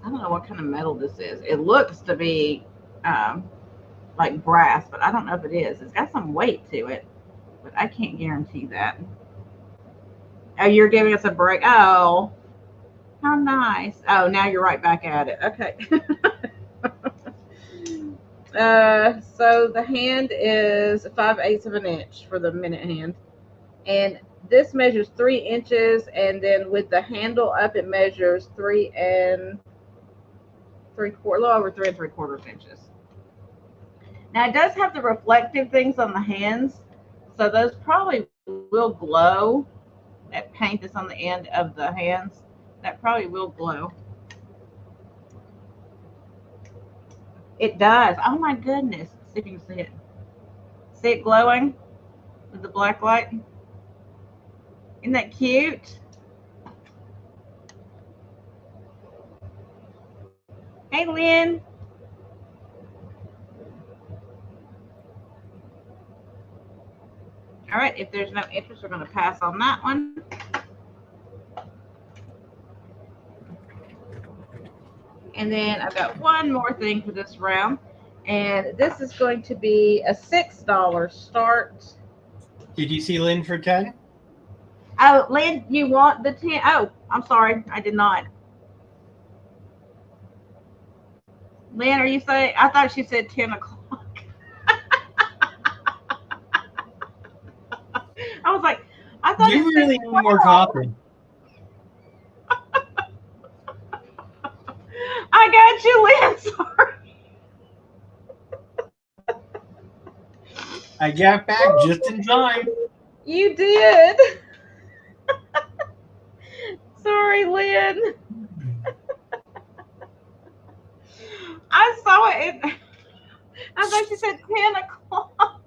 I don't know what kind of metal this is. It looks to be like brass, but I don't know if it is. It's got some weight to it, but I can't guarantee that. Oh, you're giving us a break. Oh, how nice. Oh, now you're right back at it. Okay. So the hand is 5/8 inch for the minute hand. And this measures 3 inches, and then with the handle up, it measures 3 3/4, a little over 3 3/4 inches. Now it does have the reflective things on the hands, so those probably will glow. That paint that's on the end of the hands, that probably will glow. It does. Oh my goodness. See if you can see it. See it glowing with the black light? Isn't that cute? Hey, Lynn. All right, if there's no interest, we're going to pass on that one. And then I've got one more thing for this round. And this is going to be a $6 start. Did you see Lynn for 10? Oh, Lynn, you want the 10? Oh, I'm sorry. I did not. Lynn, are you saying? I thought she said 10 o'clock. I was like, I thought You it really said need more coffee. I got you, Lynn. Sorry. I got back just in time. You did. Sorry, Lynn. I saw it. I thought you said 10 o'clock.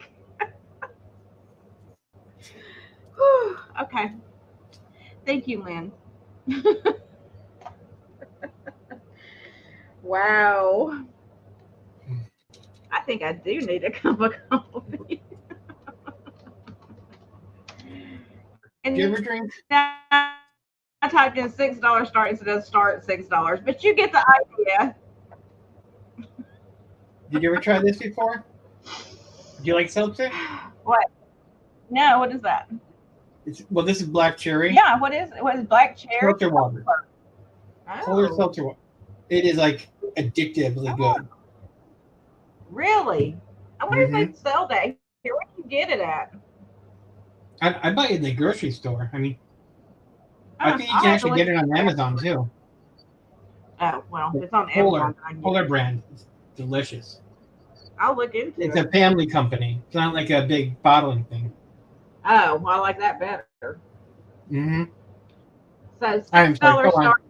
Okay. Thank you, Lynn. Wow. I think I do need a cup of coffee. Do you ever drink? now I typed in $6 start instead of start $6, but you get the idea. Did you ever try this before? Do you like seltzer? What? No, what is that? Well, this is black cherry. Yeah, what is it? What is black cherry? Seltzer water. Polar Oh, seltzer water. It is like addictively good. really? I wonder if Mm-hmm. they sell that here. Where can you get it at? I buy it in the grocery store. I mean, I think you I'll can have to actually look get it on into that. Amazon too. Oh, well, if The it's on Amazon, then I can get Polar it. brand. It's delicious. I'll look into It's it. a family company. It's not like a big bottling thing. Oh, well, I like that better. Mm-hmm. So I'm six sorry. Go dollars on. start.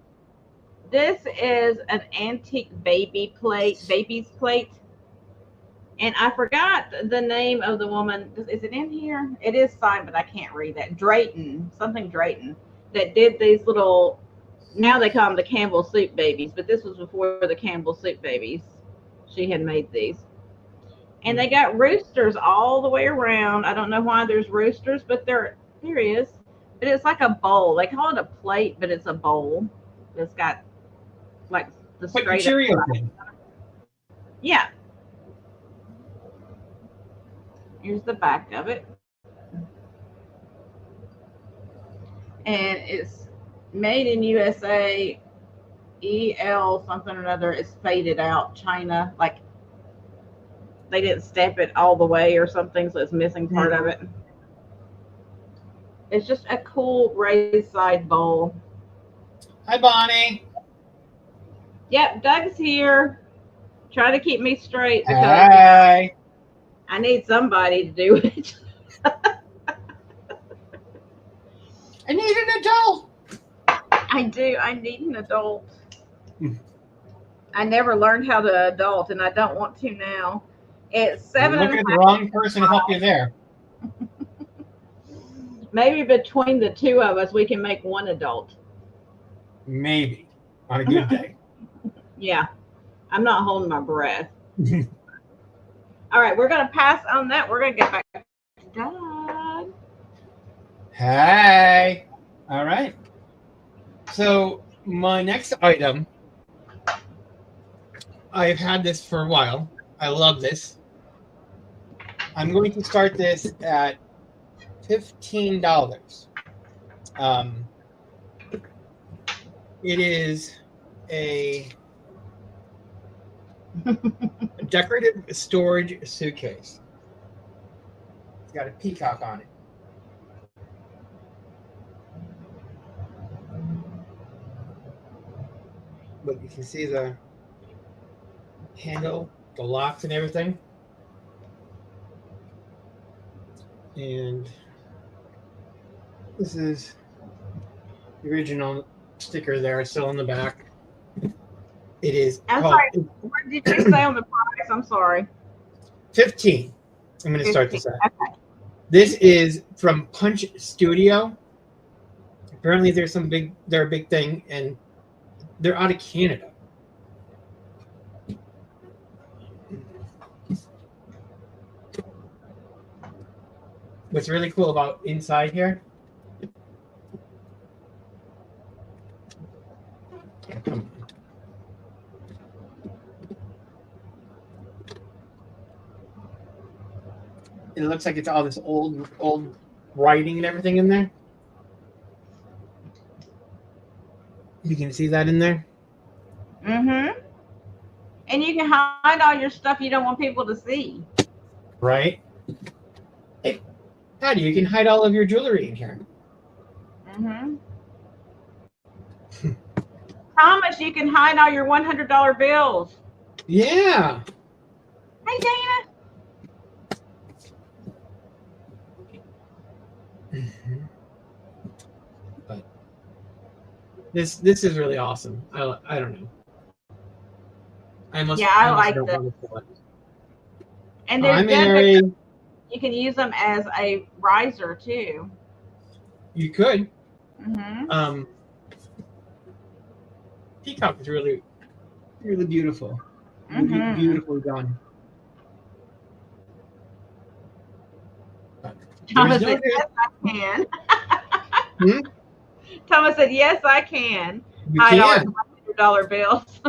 This is an antique baby's plate, and I forgot the name of the woman. Is it in here? It is signed, but I can't read that. Drayton, something Drayton, that did these little. Now they call them the Campbell soup babies, but this was before the Campbell soup babies. She had made these, and they got roosters all the way around. I don't know why there's roosters, but there is. But it's like a bowl. They call it a plate, but it's a bowl. It's got like the Like the straight up. Cheerio thing. Yeah, here's the back of it, and it's made in USA. EL something or another. It's faded out China. Like they didn't stamp it all the way or something, so it's missing part of it. It's just a cool raised side bowl. Hi, Bonnie. Yep, Doug's here. Try to keep me straight because Hi. I need somebody to do it. I need an adult. I do. I need an adult. Hmm. I never learned how to adult, and I don't want to now. It's You're seven and looking a at the half. wrong person to help you there. Maybe between the two of us, we can make one adult. Maybe on a good day. Yeah, I'm not holding my breath. All right, we're gonna pass on that. We're gonna get back to Doug. Hi. All right. So my next item, I've had this for a while. I love this. I'm going to start this at $15. It is a decorative storage suitcase. It's got a peacock on it. But you can see the handle, the locks and everything. And this is the original sticker there, still on the back. It is I'm called sorry. What did you say on the price? I'm sorry. 15. I'm going to start 15. this out. Okay. This is from Punch Studio. Apparently, they're a big thing, and they're out of Canada. What's really cool about inside here? It looks like it's all this old writing and everything in there. You can see that in there. Mm-hmm. And you can hide all your stuff you don't want people to see. Right? Hey, Patty, you can hide all of your jewelry in here. Mm-hmm. Thomas, you can hide all your $100 bills. Yeah. Hey, Dana. But this is really awesome. I don't know. I like don't this. want to pull it. And they're I'm good Mary. because you can use them as a riser too. You could. Mm-hmm. Peacock is really, really beautiful. Mm-hmm. Beautifully done. Thomas There's no said, yes, I can. Hmm? Thomas said, yes, I can. You Hide all his can. $100 bills.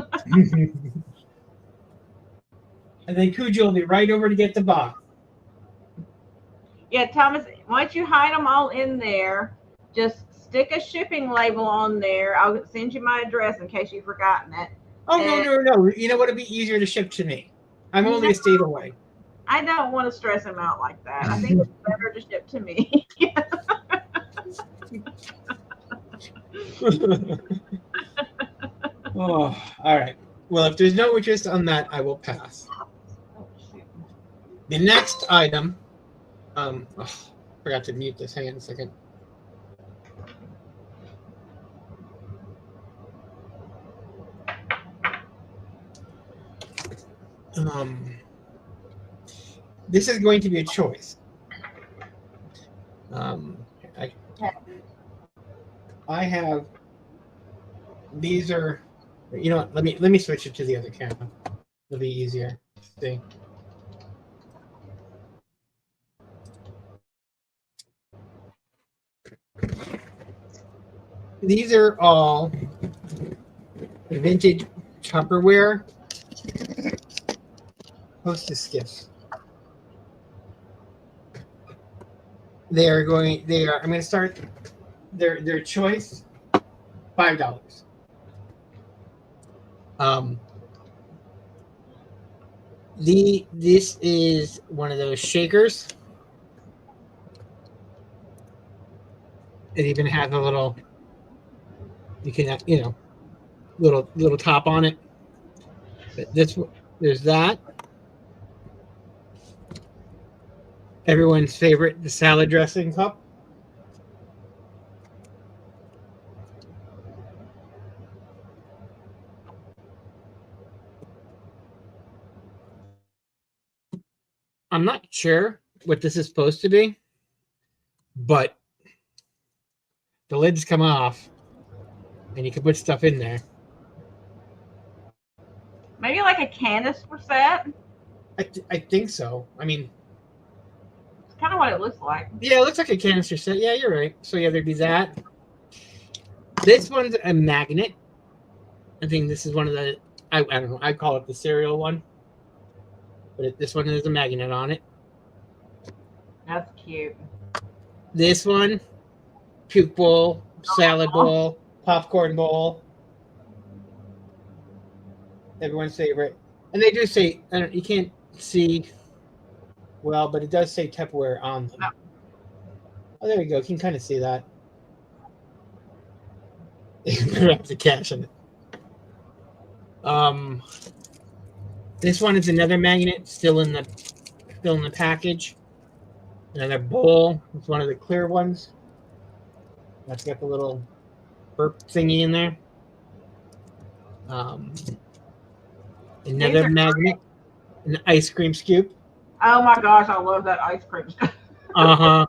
And then Cujo will be right over to get the box. Yeah, Thomas, once you hide them all in there, just stick a shipping label on there. I'll send you my address in case you've forgotten it. Oh, And no. You know what? It'd be easier to ship to me. I'm only no, a state away. I don't want to stress him out like that. I think it's better to ship to me. Oh, all right. Well, if there's no interest on that, I will pass. The next item, forgot to mute this. Hang on a second. This is going to be a choice. I have. These are. You know what? Let me switch it to the other camera. It'll be easier. See. These are all vintage Tupperware hostess gifts. They are. I'm going to start. Their choice. $5. This is one of those shakers. It even has a little. You can little top on it. But there's that. Everyone's favorite, the salad dressing cup. I'm not sure what this is supposed to be, but the lids come off and you can put stuff in there. Maybe like a canister set. I think so. I mean, It's kind of what it looks like. yeah, it looks like a canister set. Yeah, you're right. So yeah, there'd be that. This one's a magnet. I think this is one of the. I don't know. I call it the cereal one, but this one has a magnet on it. That's cute. This one, puke bowl, salad bowl, popcorn bowl. Everyone's favorite. And they do say, you can't see well, but it does say Tupperware on them. No. Oh, there you go. You can kind of see that. You can have the cash in it. This one is another magnet still in the package. Another bowl. It's one of the clear ones. That's got the little burp thingy in there. Another magnet. An ice cream scoop. Oh my gosh, I love that ice cream. Uh-huh.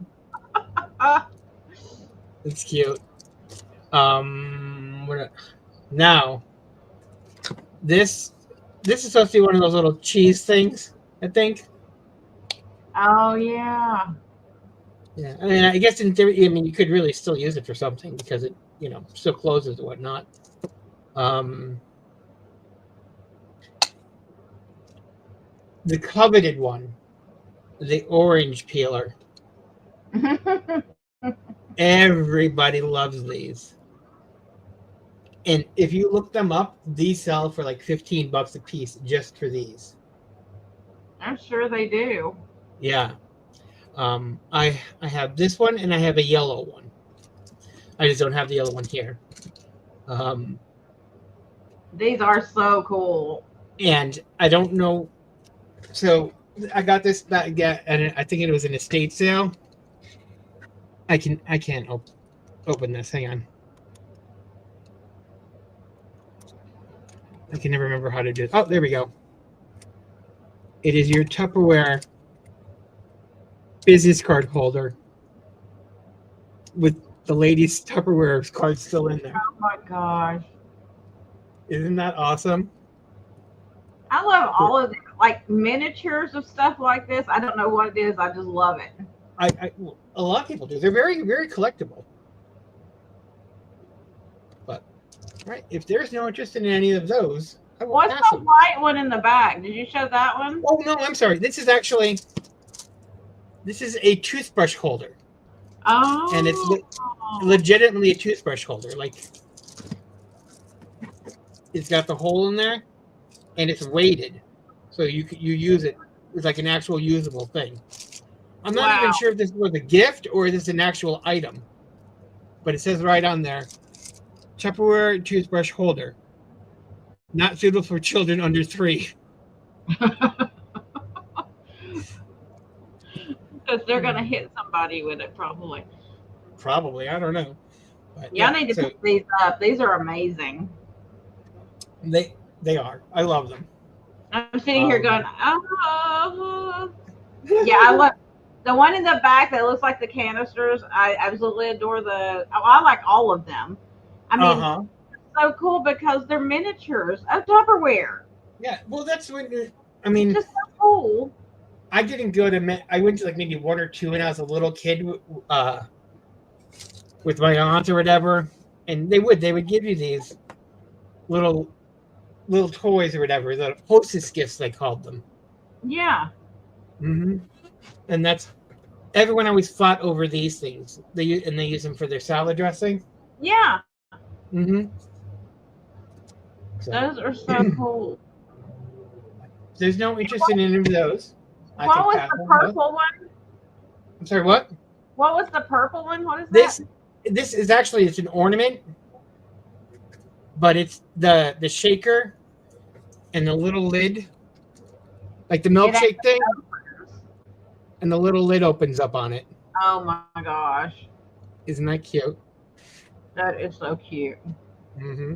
It's cute. Now this is supposed to be one of those little cheese things, I think. Oh yeah. Yeah. I mean, I guess in theory, you could really still use it for something because it, still closes and whatnot. The coveted one, the orange peeler. Everybody loves these. And if you look them up, these sell for like $15 a piece just for these. I'm sure they do. Yeah. I have this one and I have a yellow one. I just don't have the yellow one here. These are so cool. And I don't know. So I got this back, and I think it was an estate sale. I can't open this. Hang on. I can never remember how to do it. Oh, there we go. It is your Tupperware business card holder with the lady's Tupperware card still in there. Oh my gosh. Isn't that awesome? I love all of them. Like miniatures of stuff like this. I don't know what it is. I just love it. A lot of people do. They're very, very collectible. Right. If there's no interest in any of those, I will What's pass the them. white one in the back? Did you show that one? Oh no, I'm sorry. This is a toothbrush holder, and it's Oh. legitimately a toothbrush holder. Like it's got the hole in there, and it's weighted, so you use it. It's like an actual usable thing. I'm not Wow. even sure if this was a gift or if this is an actual item, but it says right on there, Tupperware toothbrush holder, not suitable for children under 3. Because they're gonna hit somebody with it probably. Probably, I don't know, but Y'all yeah. need to So pick these up. These are amazing. they are. I love them. I'm sitting here going, Um, oh. Yeah, I love the one in the back that looks like the canisters. I absolutely adore I like all of them. I mean, uh-huh. so cool because they're miniatures of Tupperware. Yeah. Well, that's when I It's mean, just so cool. I didn't go to. I went to like maybe one or two when I was a little kid, with my aunt or whatever, and they would give you these little toys or whatever, the hostess gifts they called them. Yeah. Hmm. And that's everyone always fought over these things. They use them for their salad dressing. Yeah. Hmm. So Those are so cool. there's no interest in any of those. I What can was pass the on those. purple one? I'm sorry, what? What was the purple one? What is that? This is actually it's an ornament, but it's the shaker and the little lid, like the It milkshake actually thing, opens. and the little lid opens up on it. Oh my gosh. Isn't that cute? That is so cute. Hmm.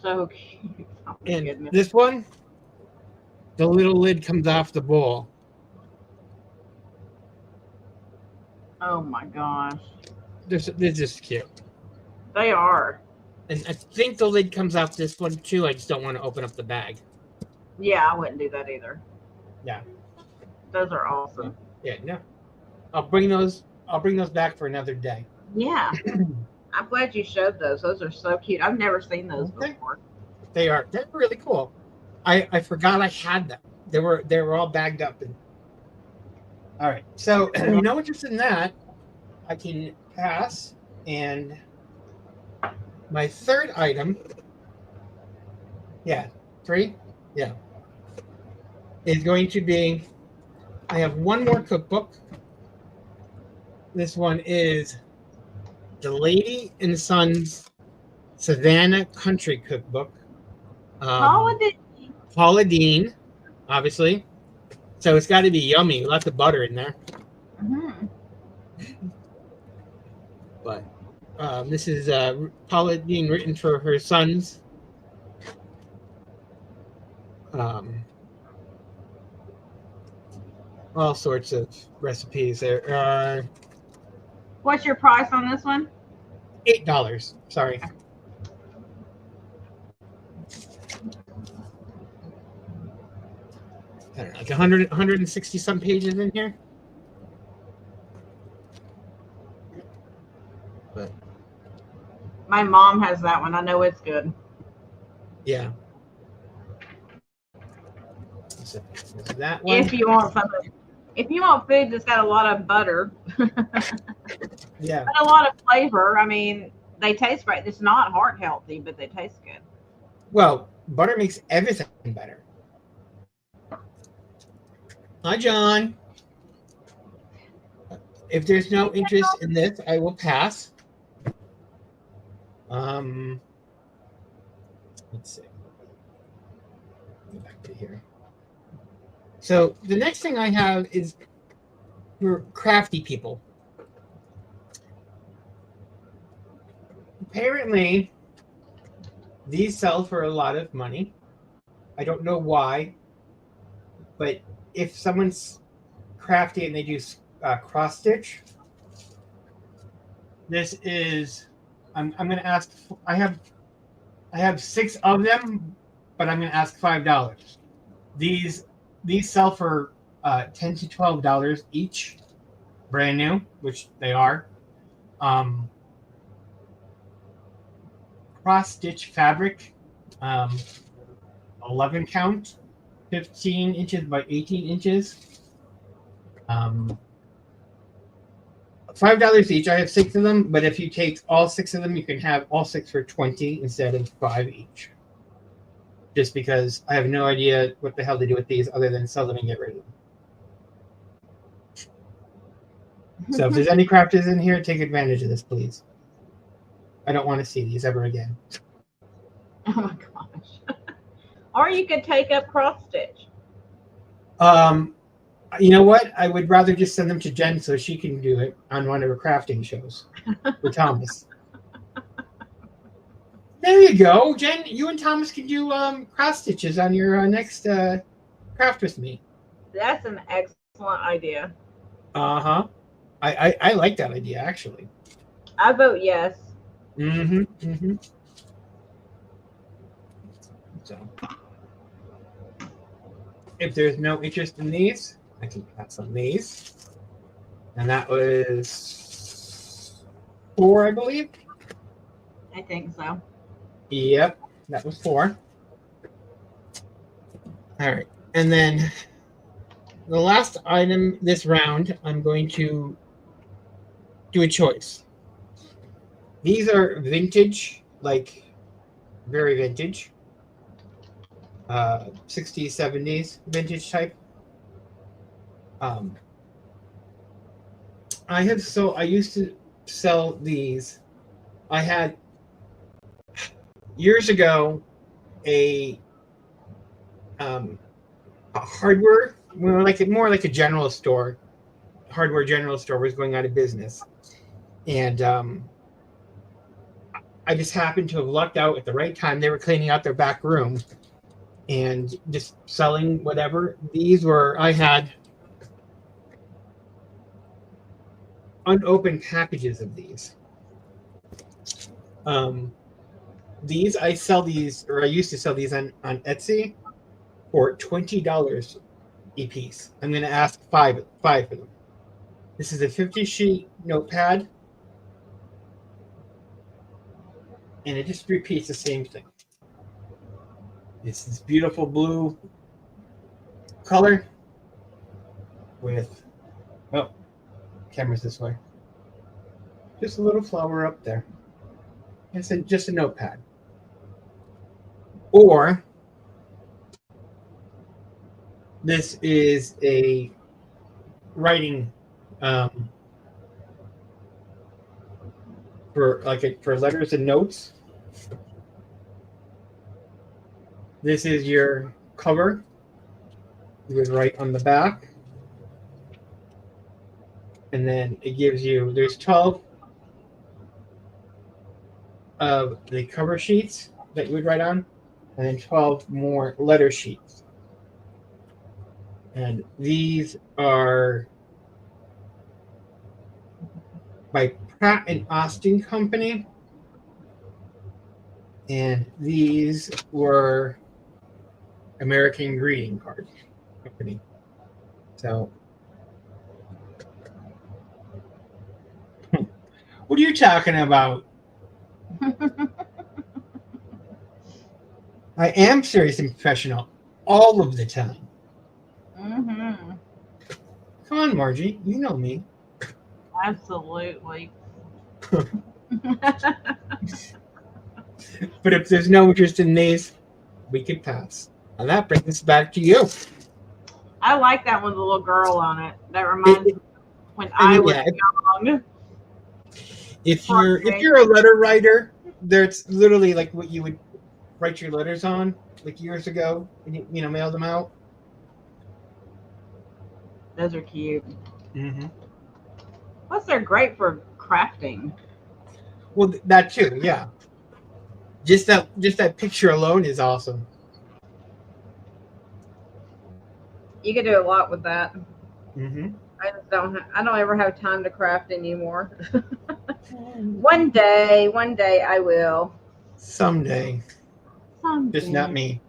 So cute. Oh my And goodness. this one, the little lid comes off the bowl. Oh my gosh. They're just cute. They are. And I think the lid comes off this one too. I just don't want to open up the bag. Yeah, I wouldn't do that either. Yeah. Those are Yeah. awesome. Yeah. No. I'll bring those back for another day. Yeah. I'm glad you showed those. Those are so cute. I've never seen those Okay. before. They're really cool. I forgot I had them. They were all bagged up and all right. So Yeah. no interest in that. I can pass. And my third item, yeah, 3, yeah, is going to be. I have one more cookbook. This one is the Lady and Sons Savannah Country Cookbook. Um, Holiday. Paula Deen, obviously. So it's got to be yummy. Lots of butter in there. Mm-hmm. But this is Paula Deen written for her sons. Um, all sorts of recipes. There are What's your price on this one? $8. Sorry. I don't know, like 160 some pages in here. But My mom has that one. I know it's good. yeah. So that one. If you want something, if you want food that's got a lot of butter Yeah. and a lot of flavor, I mean, they taste great. It's not heart healthy, but they taste good. Well, butter makes everything better. Hi, John. If there's no interest in this, I will pass. Let's see. Go back to here. So the next thing I have is for crafty people. Apparently, these sell for a lot of money. I don't know why, but if someone's crafty and they do cross stitch, this is. I'm going to ask. I have 6 of them, but I'm going to ask $5. These sell for $10 to $12 each, brand new, which they are. cross stitch fabric, 11 count, 15 inches by 18 inches. $5 each. I have 6 of them, but if you take all 6 of them, you can have all 6 for 20 instead of 5 each. Just because I have no idea what the hell to do with these other than sell them and get rid of them. So if there's any crafters in here, take advantage of this, please. I don't want to see these ever again. Oh my gosh. Or you could take up cross stitch. You know what? I would rather just send them to Jen so she can do it on one of her crafting shows with Thomas. There you go, Jen. You and Thomas can do cross stitches on your next craft with me. That's an excellent idea. Uh-huh. I like that idea, actually. I vote yes. So, if there's no interest in these, I can pass on these. And that was 4, I believe. I think so. Yep, that was 4. All right. And then the last item this round, I'm going to do a choice. These are vintage, like very vintage. 60s, 70s vintage type. I used to sell these. I had years ago a hardware, more like a general store. Hardware general store was going out of business, and I just happened to have lucked out at the right time. They were cleaning out their back room and just selling whatever. I had unopened packages of these. I used to sell these on Etsy for $20 a piece. I'm going to ask five for them. This is a 50-sheet notepad, and it just repeats the same thing. It's this beautiful blue color with, camera's this way. Just a little flower up there. It's just a notepad. Or this is a writing for letters and notes. This is your cover. You would write on the back. And then it gives you, there's 12 of the cover sheets that you would write on, and then 12 more letter sheets. And these are by Pratt and Austin Company. And these were American Greeting Card Company. So, what are you talking about? I am serious and professional all of the time. Mm-hmm. Come on, Margie. You know me. Absolutely. But if there's no interest in these, we could pass. And that brings us back to you. I like that one with the little girl on it. That reminds me when I was young. If you're a letter writer, there's literally like what you would write your letters on, like years ago, and you mail them out. Those are cute. Mm-hmm. Plus, they're great for crafting. Well, that too, yeah. Just that picture alone is awesome. You could do a lot with that. Mm-hmm. I don't ever have time to craft anymore. One day I will. Someday. Just not me.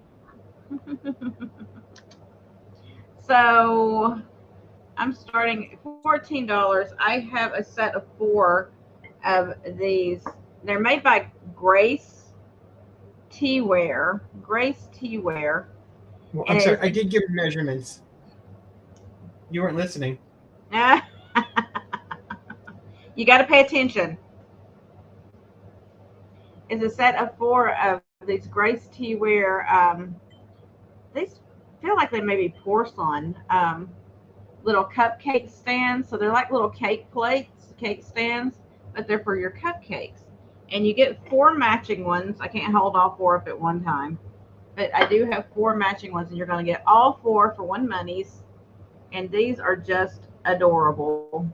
So I'm starting $14. I have a set of 4 of these. They're made by Grace teaware, Grace teaware. Well, And I'm sorry, I did give measurements. You weren't listening. You got to pay attention. It's a set of 4 of these Grace teaware. These feel like they may be porcelain. Little cupcake stands. So they're like little cake plates, cake stands, but they're for your cupcakes. And you get 4 matching ones. I can't hold all 4 up at one time, but I do have 4 matching ones, and you're going to get all 4 for one monies. And these are just adorable.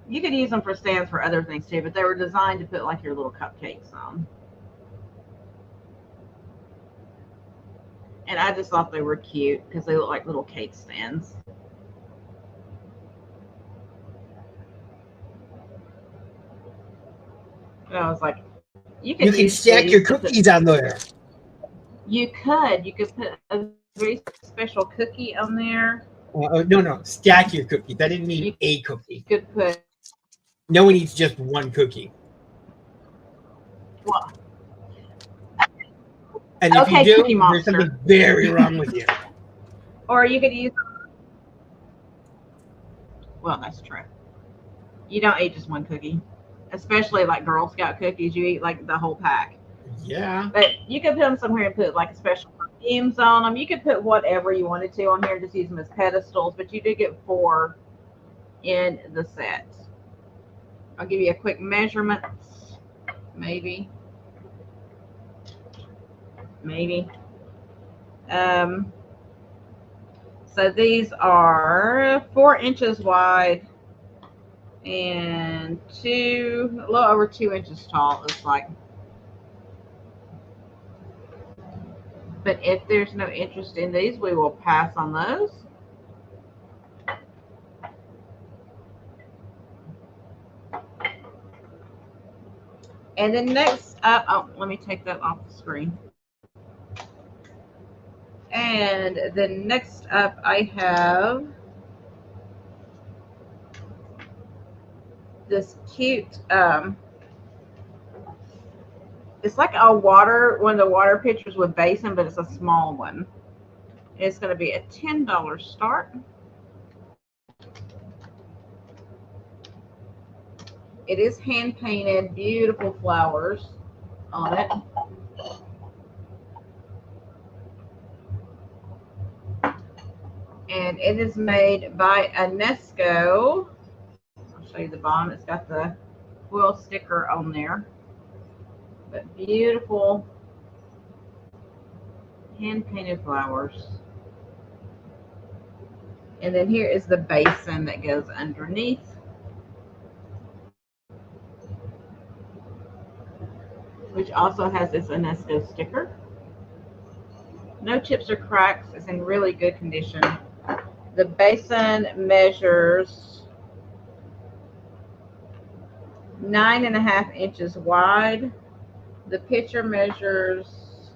You could use them for stands for other things too, but they were designed to put like your little cupcakes on. And I just thought they were cute because they look like little cake stands. And I was like, you You can stack your cookies on there. You could put a very special cookie on there. No, stack your cookies. I didn't mean a cookie. You could put. No one eats just one cookie. Well, and if okay, you do, Cookie Monster. there's something very wrong with you. Or you could use. Well, that's true. You don't eat just one cookie, especially like Girl Scout cookies. You eat like the whole pack. Yeah. But you could put them somewhere and put like a special perfumes on them. You could put whatever you wanted to on here, just use them as pedestals. But you do get 4 in the set. I'll give you a quick measurement. Maybe. So these are 4 inches wide and a little over 2 inches tall. It's like. But if there's no interest in these, we will pass on those. And then next up, oh, let me take that off the screen. And then next up, I have this cute, it's like one of the water pitchers with basin, but it's a small one. It's going to be a $10 start. It is hand painted, beautiful flowers on it. And it is made by UNESCO. I'll show you the bottom. It's got the foil sticker on there. But beautiful hand painted flowers. And then here is the basin that goes underneath. Which also has this UNESCO sticker. No chips or cracks. It's in really good condition. The basin measures 9.5 inches wide. The pitcher measures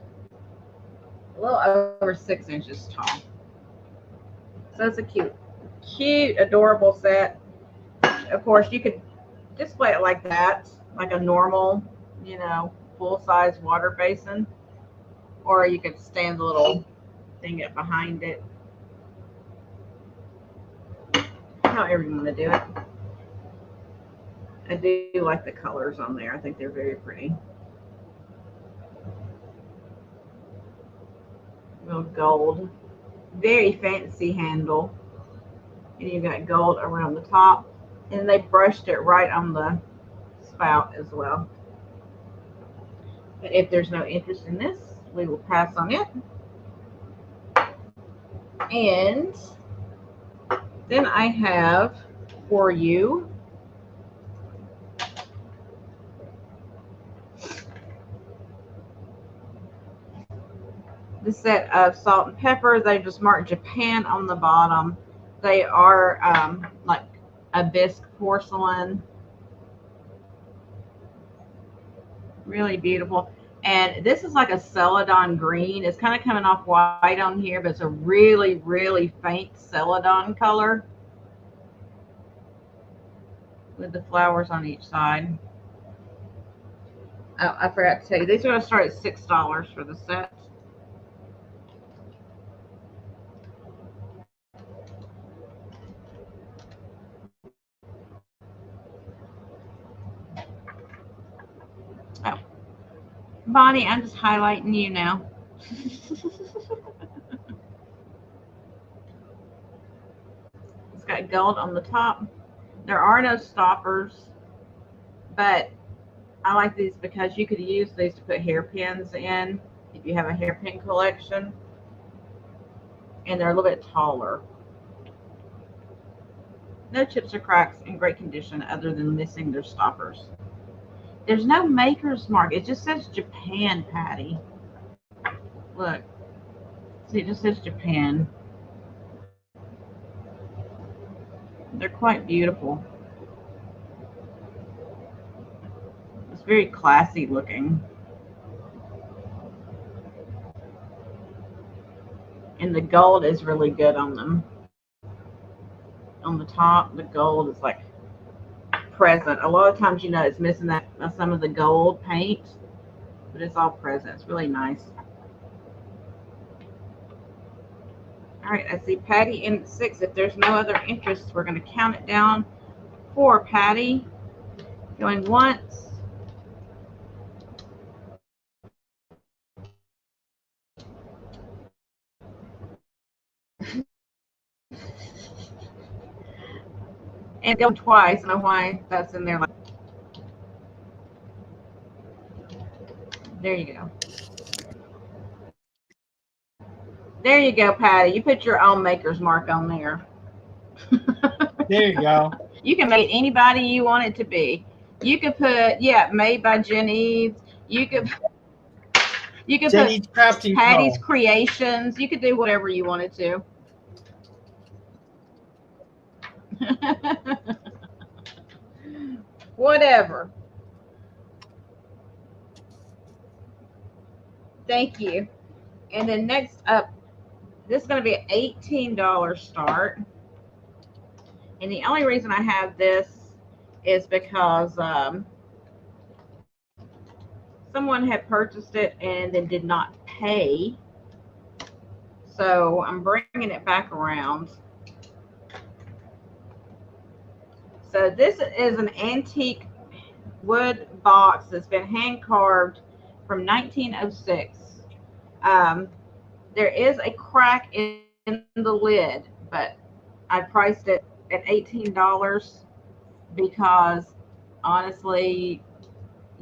a little over 6 inches tall. So it's a cute, adorable set. Of course, you could display it like that, like a normal, full-size water basin. Or you could stand the little thing up behind it. However you want to do it. I do like the colors on there. I think they're very pretty. Real gold. Very fancy handle. And you've got gold around the top. And they brushed it right on the spout as well. But if there's no interest in this, we will pass on it. And then I have for you the set of salt and pepper. They just marked Japan on the bottom. They are like a bisque porcelain. Really beautiful. And this is like a celadon green. It's kind of coming off white on here, but it's a really, really faint celadon color with the flowers on each side. Oh, I forgot to tell you, these are going to start at $6 for the set. Oh, Bonnie, I'm just highlighting you now. It's got gold on the top. There are no stoppers, but I like these because you could use these to put hairpins in if you have a hairpin collection, and they're a little bit taller. No chips or cracks, in great condition other than missing their stoppers. There's no maker's mark. It just says Japan, Patty. Look. See, it just says Japan. They're quite beautiful. It's very classy looking. And the gold is really good on them. On the top, the gold is like present. A lot of times, you know, it's missing that some of the gold paint, but it's all present. It's really nice. All right, I see Patty in 6. If there's no other interest, we're going to count it down for Patty. Going once. And going twice. I don't know why that's in there. There you go. There you go, Patty. You put your own maker's mark on there. There you go. You can make anybody you want it to be. You could put, yeah, made by Jen Eves. You could Jenny's put Crafting Patty's Co. Creations. You could do whatever you wanted to. Whatever. Thank you. And then next up, this is going to be an $18 start. And the only reason I have this is because someone had purchased it and then did not pay. So I'm bringing it back around. So this is an antique wood box that's been hand carved from 1906. There is a crack in the lid, but I priced it at $18 because honestly,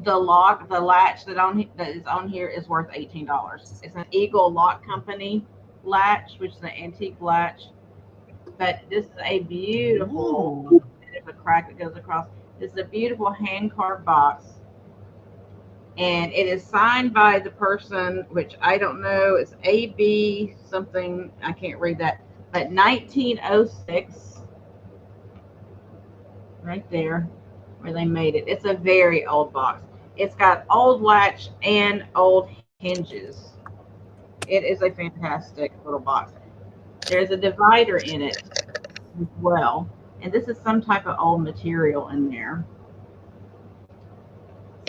the latch that is on here is worth $18. It's an Eagle Lock Company latch, which is an antique latch. But this is a beautiful. There's a crack that goes across. This is a beautiful hand carved box, and it is signed by the person, which I don't know. It's AB something. I can't read that. But 1906, right there, where they made it. It's a very old box. It's got old latch and old hinges. It is a fantastic little box. There's a divider in it as well. And this is some type of old material in there.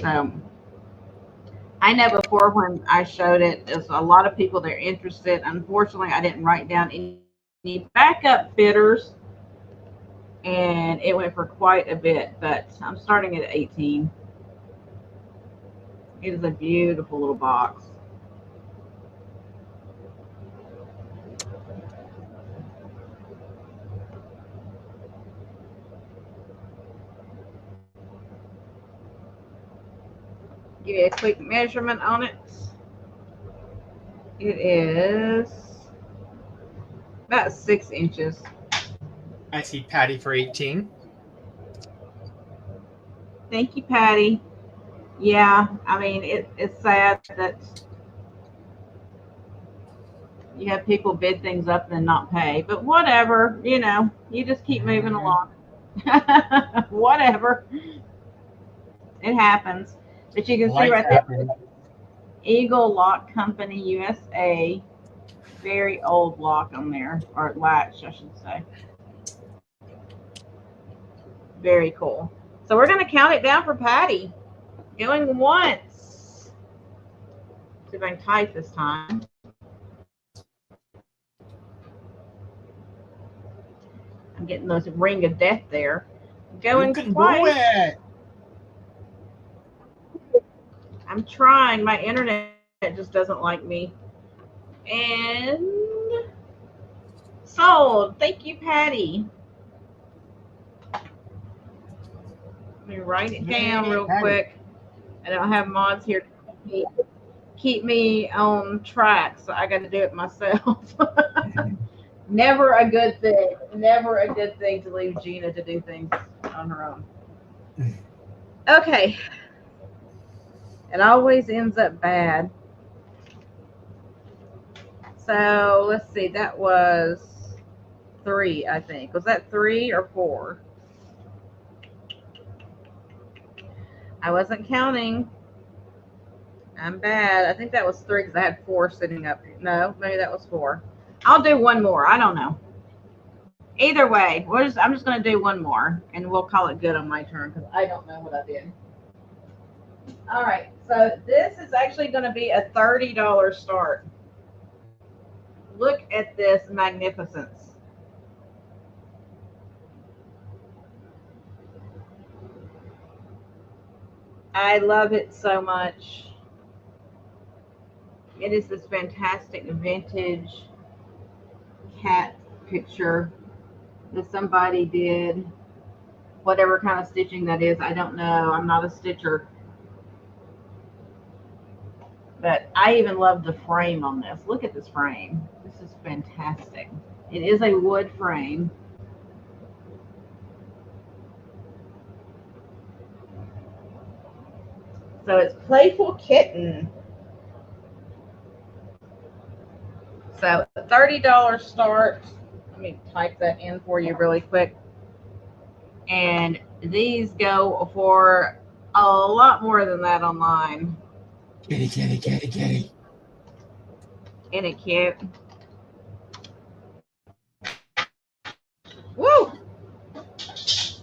So I know before when I showed it, there's a lot of people that are interested. Unfortunately, I didn't write down any backup bidders, and it went for quite a bit, but I'm starting at 18. It is a beautiful little box. Give you a quick measurement on it. It is about 6 inches. I see Patty for 18. Thank you, Patty. Yeah, I mean, it's sad that you have people bid things up and then not pay, but whatever, you know, you just keep moving along. Whatever. It happens. But you can see right there, Eagle Lock Company USA. Very old lock on there, or latch, I should say. Very cool. So we're going to count it down for Patty. Going once. See if I can type this time. I'm getting those ring of death there. Going You can twice. do it. I'm trying. My internet just doesn't like me. And sold. Thank you, Patty. Let me write it down real quick. I don't have mods here to keep me on track, so I got to do it myself. Never a good thing. Never a good thing to leave Gina to do things on her own. Okay. It always ends up bad. So let's see. That was 3, I think. Was that 3 or 4? I wasn't counting. I'm bad. I think that was 3 because I had 4 sitting up. No, maybe that was 4. I'll do one more. I don't know. Either way, I'm just going to do one more, and we'll call it good on my turn because I don't know what I did. All right, so this is actually going to be a $30 start. Look at this magnificence. I love it so much. It is this fantastic vintage cat picture that somebody did. Whatever kind of stitching that is, I don't know. I'm not a stitcher. But I even love the frame on this. Look at this frame. This is fantastic. It is a wood frame. So it's Playful Kitten. So $30 start. Let me type that in for you really quick. And these go for a lot more than that online. Kitty. Isn't it cute? Woo!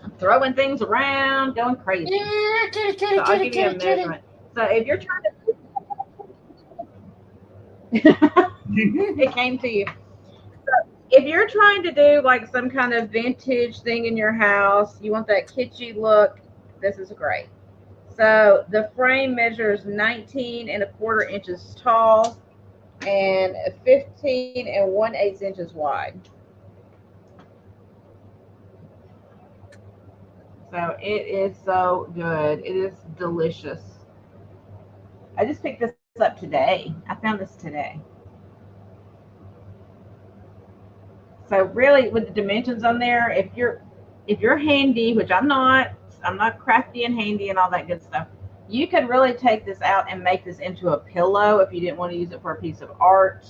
I'm throwing things around, going crazy. So I'll give you a measurement. So if you're trying to, it came to you. So if you're trying to do like some kind of vintage thing in your house, you want that kitschy look, this is great. So the frame measures 19¼ inches tall and 15 1/8 inches wide. So it is so good. It is delicious. I just picked this up today. I found this today. So really, with the dimensions on there, if you're handy, which I'm not crafty and handy and all that good stuff. You could really take this out and make this into a pillow if you didn't want to use it for a piece of art.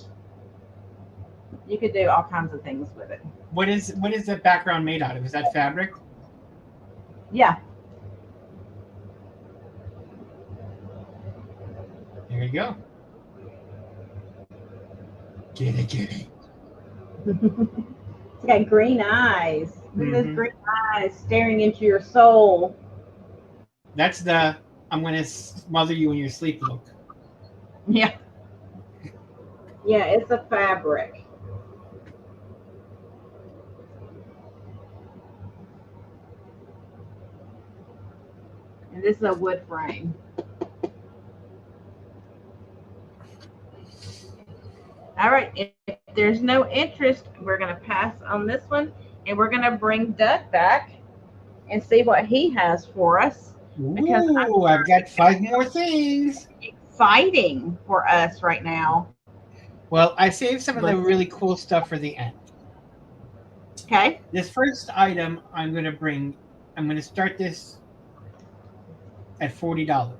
You could do all kinds of things with it. What is the background made out of? Is that fabric? Yeah. There you go. Kitty. It's got green eyes. Look at those green eyes staring into your soul. That's the I'm going to smother you in your sleep look. Yeah. Yeah, it's a fabric. And this is a wood frame. All right, if there's no interest, we're going to pass on this one, and we're going to bring Doug back and see what he has for us. Ooh, I've got 5 more things. Exciting for us right now. Well, I saved some of the really cool stuff for the end. Okay. This first item I'm going to start this at $40.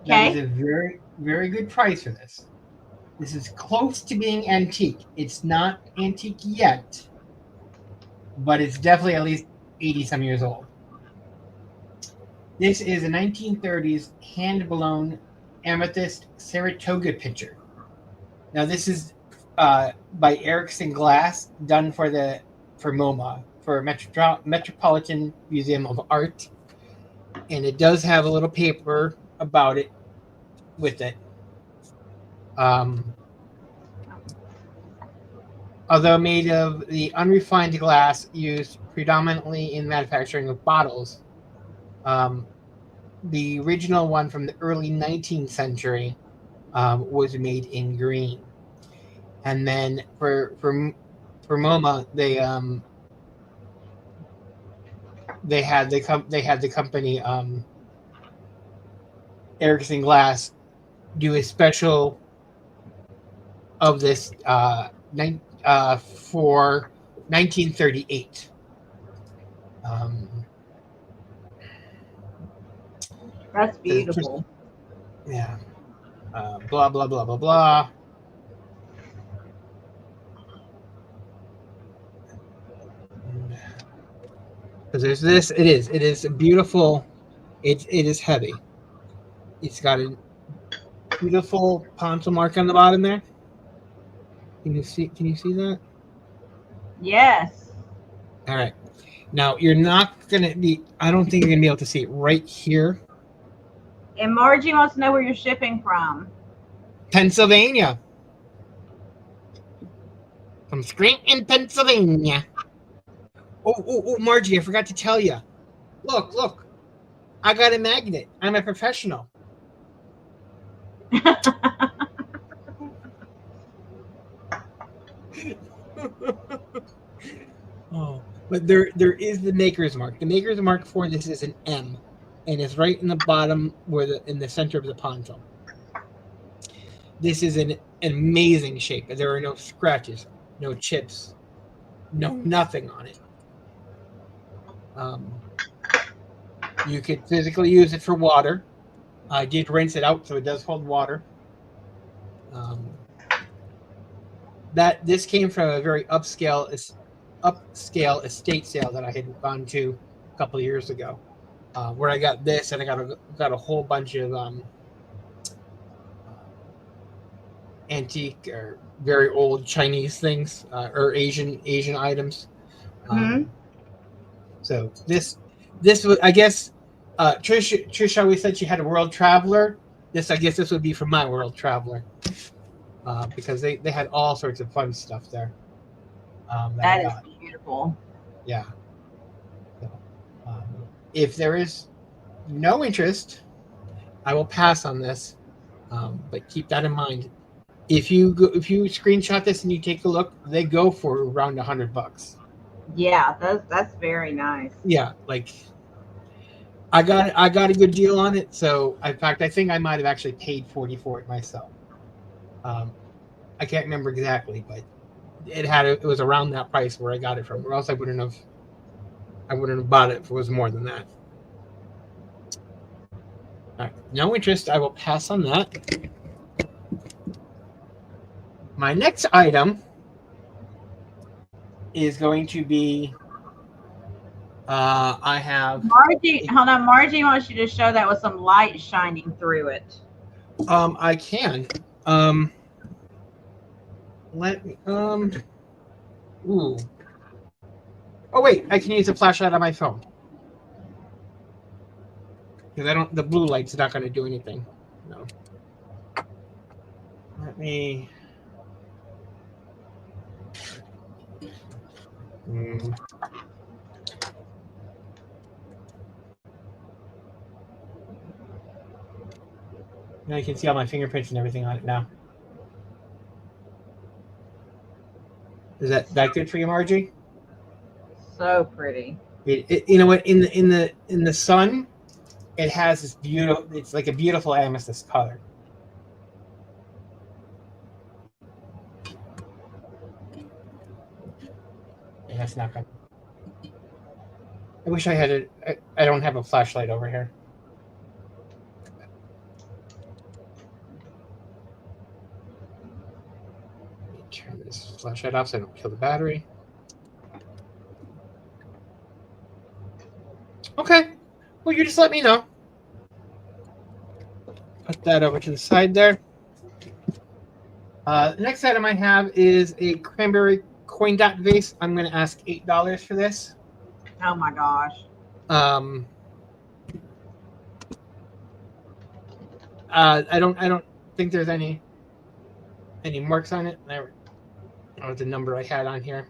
That is a very, very good price for this. This is close to being antique. It's not antique yet, but it's definitely at least 80-some years old. This is a 1930s hand-blown amethyst Saratoga pitcher. Now, this is by Erickson Glass, done for MoMA, for Metropolitan Museum of Art, and it does have a little paper about it with it. Um, although made of the unrefined glass used predominantly in manufacturing of bottles, the original one from the early 19th century was made in green. And then for MoMA, they had the company Erickson Glass do a special of this for 1938. That's beautiful. Yeah. Blah blah blah blah blah. Because there's this. It is beautiful. It is heavy. It's got a beautiful poncho mark on the bottom there. Can you see that? Yes. All right. Now you're not gonna be. I don't think you're gonna be able to see it right here. And Margie wants to know where you're shipping from. Pennsylvania. From Scranton, Pennsylvania. Oh, Margie, I forgot to tell you. Look. I got a magnet. I'm a professional. Oh, but there is the maker's mark. The maker's mark for this is an M, and it's right in the bottom in the center of the poncho. This is an amazing shape. There are no scratches, no chips, no nothing on it. You could physically use it for water. I did rinse it out, so it does hold water. That this came from a very upscale estate sale that I had gone to a couple of years ago, where I got this, and I got a whole bunch of antique or very old Chinese things or Asian items. So this was, I guess, Trish always said she had a World Traveler. I guess this would be from my World Traveler, because they had all sorts of fun stuff there. That is beautiful. Yeah. So, if there is no interest, I will pass on this. But keep that in mind. If you screenshot this and you take a look, they go for around $100. Yeah, that's very nice. Yeah, like I got a good deal on it. So in fact, I think I might have actually paid $40 for it myself. I can't remember exactly, but it was around that price where I got it from, or else I wouldn't have bought it if it was more than that. All right, no interest. I will pass on that. My next item is going to be I have Margie. Hold on, Margie wants you to show that with some light shining through it. I can. Let me. Ooh. Oh wait, I can use a flashlight on my phone because the blue light's not going to do anything. No. Let me. Now you can see all my fingerprints and everything on it now. Is that good for you, Margie? So pretty. You know what? In the sun, it has this beautiful. It's like a beautiful amethyst color. And that's not good. I wish I had I don't have a flashlight over here. Let me turn this flashlight off so I don't kill the battery. Okay. Well, you just let me know. Put that over to the side there. The next item I have is a cranberry coin dot vase. I'm going to ask $8 for this. Oh my gosh. I don't think there's any. any marks on it. There, that was the number I had on here.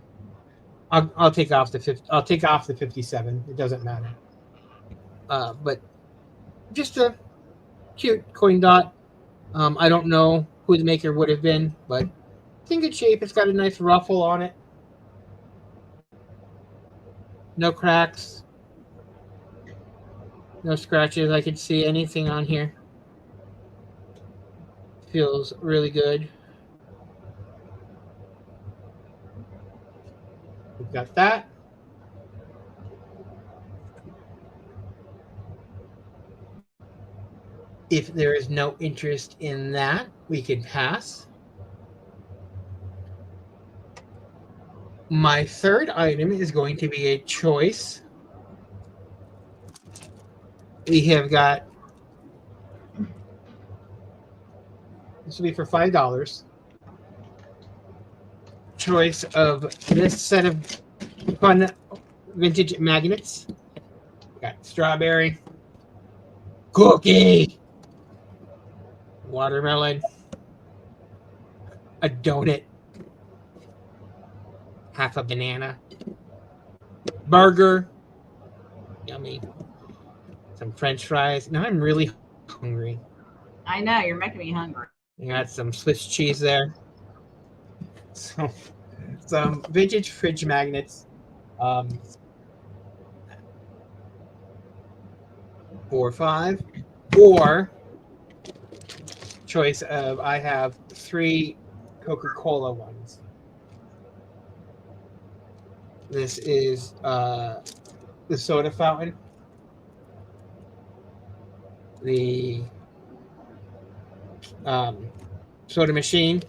I'll take off the 50. I'll take off the 57. It doesn't matter. But just a cute coin dot. I don't know who the maker would have been, but it's in good shape. It's got a nice ruffle on it. No cracks. No scratches. I could see anything on here. Feels really good. We've got that. If there is no interest in that, we can pass. My third item is going to be a choice. We have got, this will be for $5. Choice of this set of fun vintage magnets. We got strawberry, cookie, watermelon, a donut, half a banana, burger, yummy, some French fries. Now I'm really hungry. I know, you're making me hungry. You got some Swiss cheese there. So, some vintage fridge magnets. 4 or 5. Or choice of, I have 3 Coca-Cola ones. This is the soda fountain, the soda machine,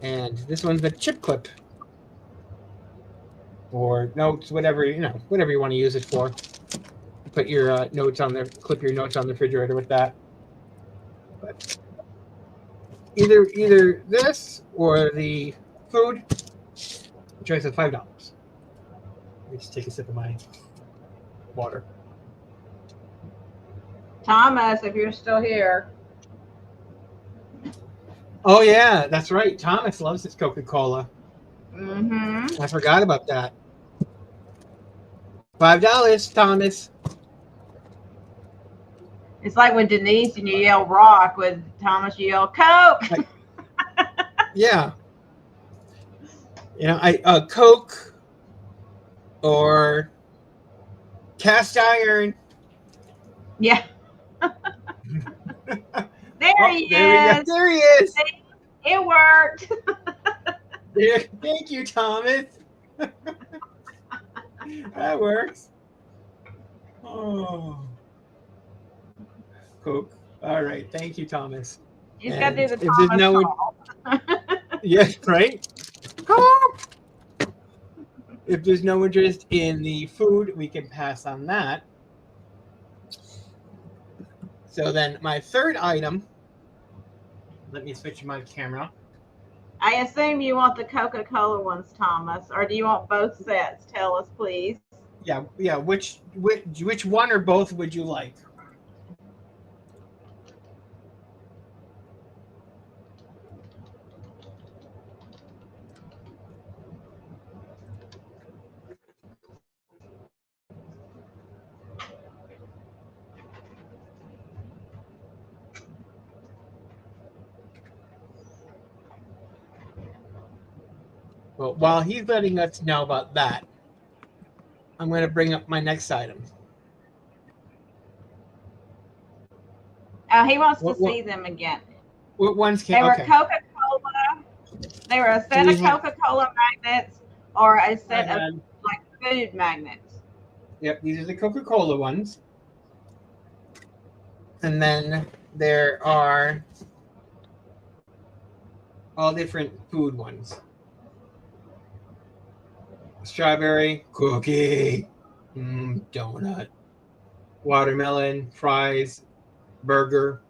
and this one's the chip clip or notes, whatever you want to use it for. Put your notes on there, clip your notes on the refrigerator with that. But either this or the food, choice of $5. Let me just take a sip of my water. Thomas, if you're still here. Oh yeah, that's right. Thomas loves his Coca-Cola. Mm-hmm. I forgot about that. $5, Thomas. It's like with Denise and you yell rock, with Thomas you yell Coke. Yeah. I Coke or cast iron. Yeah. There he is. There he is. It worked. Thank you, Thomas. That works. Oh. Coke. All right. Thank you, Thomas. He's got to do the if there's Thomas no call. Yes, right? Coke! If there's no interest in the food, we can pass on that. So then my third item, let me switch my camera. I assume you want the Coca-Cola ones, Thomas, or do you want both sets? Tell us, please. Yeah. Which one or both would you like? Well, while he's letting us know about that, I'm going to bring up my next item. Oh, he wants to see them again. What ones can? They were Okay. Coca-Cola. They were a set of Coca-Cola magnets or a set of like food magnets. Yep, these are the Coca-Cola ones. And then there are all different food ones. Strawberry, cookie, donut, watermelon, fries, burger,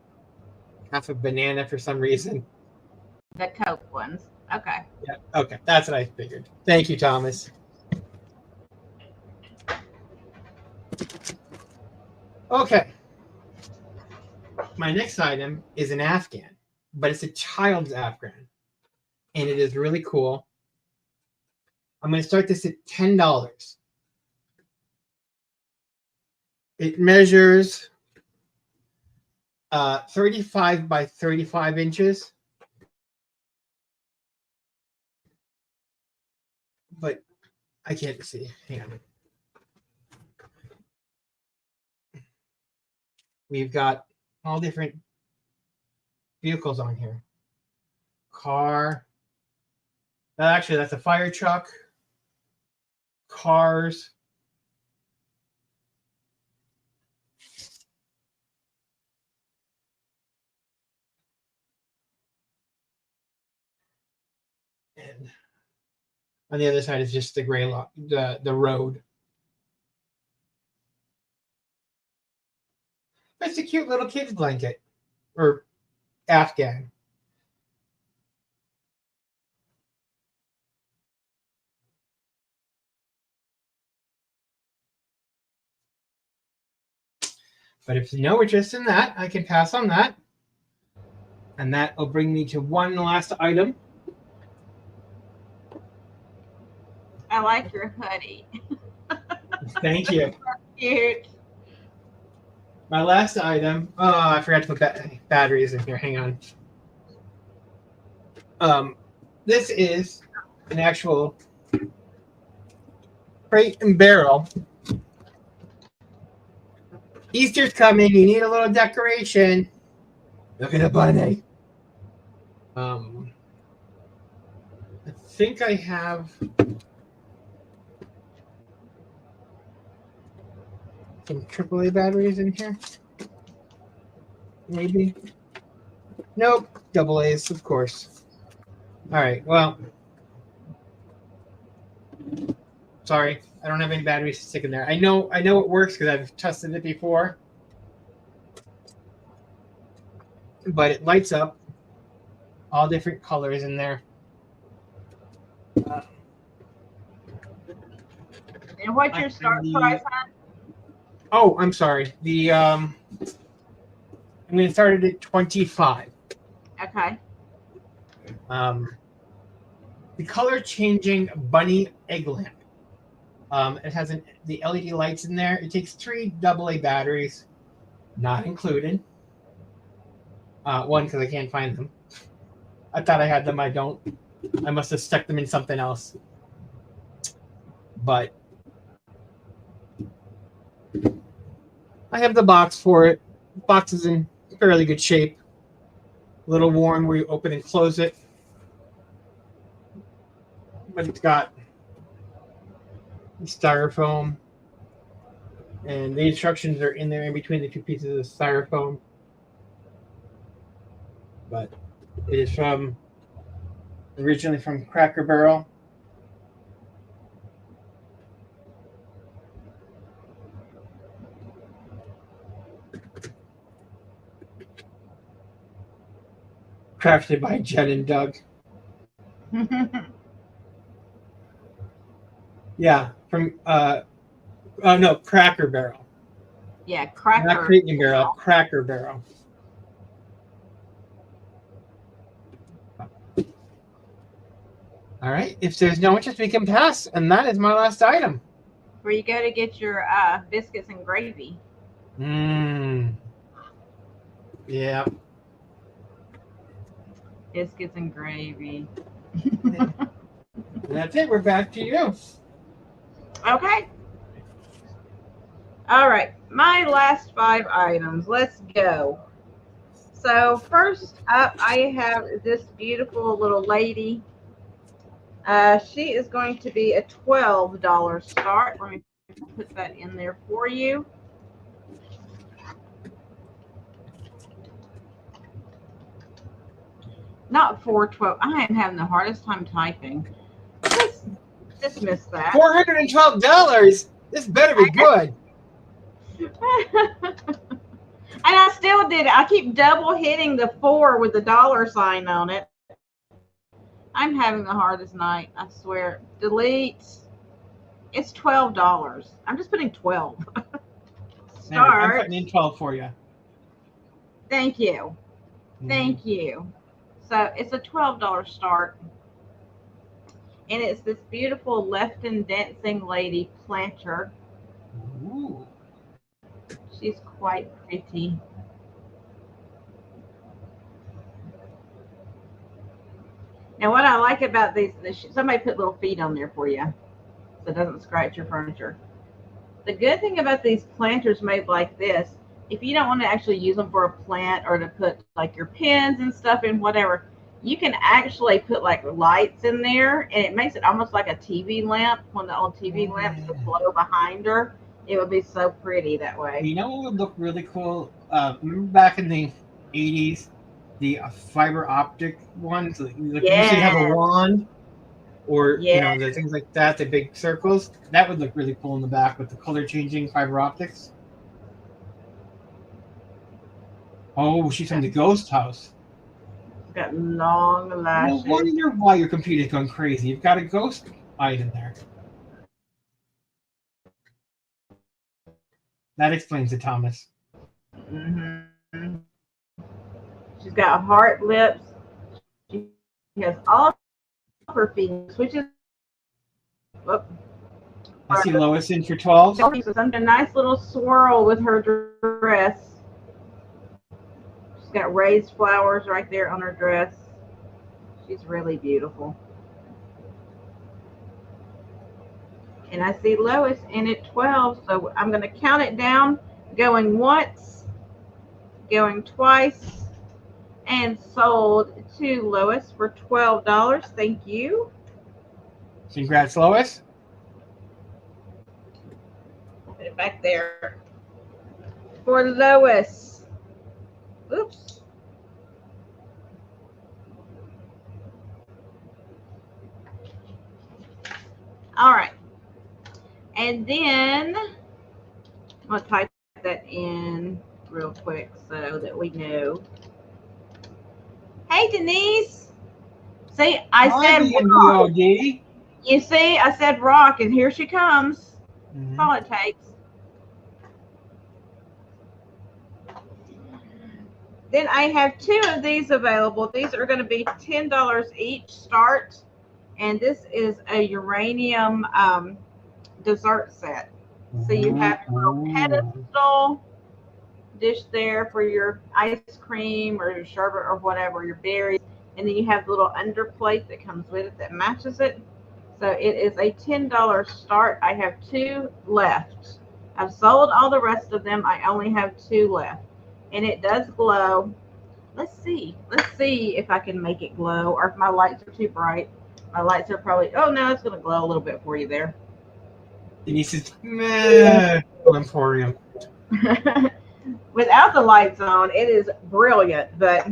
half a banana for some reason. The Coke ones. Okay. Yeah, okay. That's what I figured. Thank you, Thomas. Okay. My next item is an Afghan. but it's a child's Afghan, and it is really cool. I'm going to start this at $10. It measures 35 by 35 inches, but I can't see. Hang on. We've got all different vehicles on here. Car. Actually, that's a fire truck. Cars. And on the other side is just the gray lot, the road. It's a cute little kid's blanket or Afghan. But if you no interest in that, I can pass on that. And that will bring me to one last item. I like your hoodie. Thank you. Cute. My last item. Oh, I forgot to put batteries in here. Hang on. This is an actual crate and barrel. Easter's coming. You need a little decoration. Look at the bunny. I think I have some AAA batteries in here. Maybe. Nope. Double A's, of course. All right. Well, sorry. I don't have any batteries to stick in there. I know it works because I've tested it before. But it lights up all different colors in there. And what's your start price on? Oh, I'm sorry. I'm going to start it at 25. Okay. The color changing bunny egg lamp. It has the LED lights in there. It takes 3 AA batteries, not included. One, because I can't find them. I thought I had them. I don't. I must have stuck them in something else. But I have the box for it. The box is in fairly good shape. A little worn where you open and close it. But it's got styrofoam. And the instructions are in there in between the 2 pieces of styrofoam. But it is originally from Cracker Barrel. Crafted by Jen and Doug. Yeah, from no, Cracker Barrel. Yeah, Cracker. Not Crate and Barrel, Cracker Barrel. All right. If there's no interest, we can pass, and that is my last item. Where you go to get your biscuits and gravy. Yeah. Biscuits and gravy. That's it. We're back to you. Okay. All right. My last 5 items. Let's go. So first up, I have this beautiful little lady. She is going to be a $12 start. Let me put that in there for you. Not 412. I am having the hardest time typing. Just dismiss that. $412. This better be good. And I still did it. I keep double hitting the 4 with the dollar sign on it. I'm having the hardest night. I swear. Delete. It's $12. I'm just putting 12. Start. I'm putting in 12 for you. Thank you. Thank you. So it's a $12 start. And it's this beautiful Lefton Dancing Lady planter. Ooh. She's quite pretty. Now, what I like about these, somebody put little feet on there for you so it doesn't scratch your furniture. The good thing about these planters made like this, if you don't want to actually use them for a plant or to put like your pens and stuff in whatever, you can actually put like lights in there, and it makes it almost like a TV lamp. When the old TV lamps would glow behind her, it would be so pretty that way. You know what would look really cool? Remember back in the 80s, the fiber optic ones? Like usually have a Yeah, wand or, yeah. the things like that, the big circles. That would look really cool in the back with the color changing fiber optics. Oh, she's from the ghost house. Got long No lashes. wonder why your computer's going crazy. You've got a ghost item there. That explains it, Thomas. Mm-hmm. She's got heart lips. She has all of her fingers, which is I see Lois in for 12. a nice little swirl with her dress. She's got raised flowers right there on her dress. She's really beautiful. And I see Lois in at 12, so I'm going to count it down, going once, going twice, and sold to Lois for $12. Thank you. Congrats, Lois. Put it back there. For Lois. Oops. All right. And then I'm going to type that in real quick so that we know. Hey, Denise. See, I said rock. You see, I said rock, and here she comes. That's all it takes. Then I have two of these available. These are going to be $10 each start. And this is a uranium dessert set. So you have a little pedestal dish there for your ice cream or your sherbet or whatever, your berries. And then you have the little underplate that comes with it that matches it. So it is a $10 start. I have two left. I've sold all the rest of them. I only have two left. And it does glow. Let's see. Let's see if I can make it glow or if my lights are too bright. My lights are probably, oh no, it's going to glow a little bit for you there. Denise's meh emporium. Without the lights on, it is brilliant. But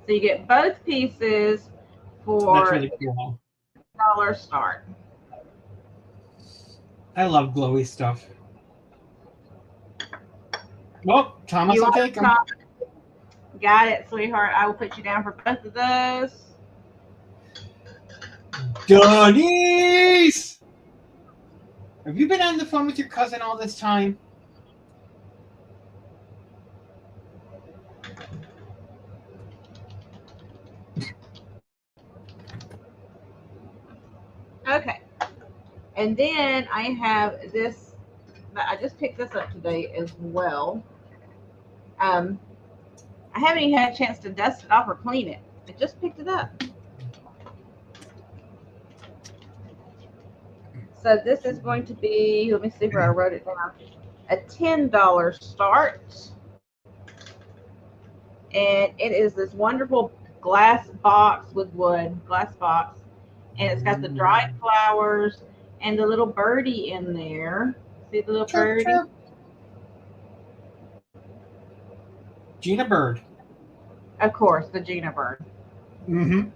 so you get both pieces for That's really cool. $1 start. I love glowy stuff. Well, Thomas will take them. Got it, sweetheart. I will put you down for both of those. Denise! Have you been on the phone with your cousin all this time? Okay. And then I have this. I just picked this up today as well. I haven't even had a chance to dust it off or clean it. I just picked it up. So this is going to be, let me see where I wrote it down, a $10 start. And it is this wonderful glass box with wood, glass box. And it's got the dried flowers and the little birdie in there. See the little birdie? Chirp. Gina Bird. Of course, the Gina bird. Mm-hmm.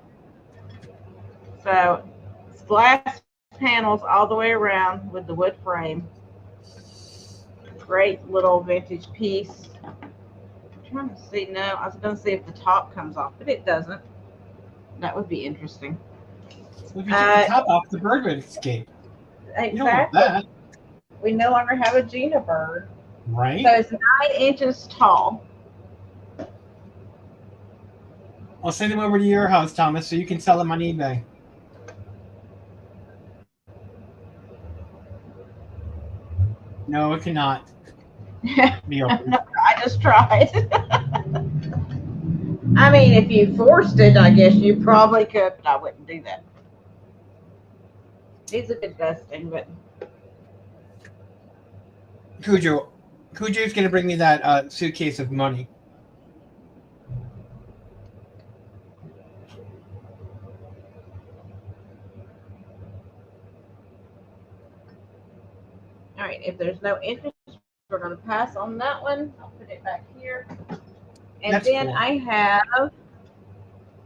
So it's glass panels all the way around with the wood frame. Great little vintage piece. I'm trying to see. No, I was going to see if the top comes off, but it doesn't. That would be interesting. If you took the top off, the bird would escape. Exactly. You don't want that. We no longer have a Gina bird. Right. So it's 9 inches tall. I'll send them over to your house, Thomas, so you can sell them on eBay. No, it cannot be opened. I just tried. I mean, if you forced it, I guess you probably could, but I wouldn't do that. Needs a good dusting, but Cujo's gonna bring me that suitcase of money. all right. If there's no interest, we're going to pass on that one. I'll put it back here. And That's then cool. I have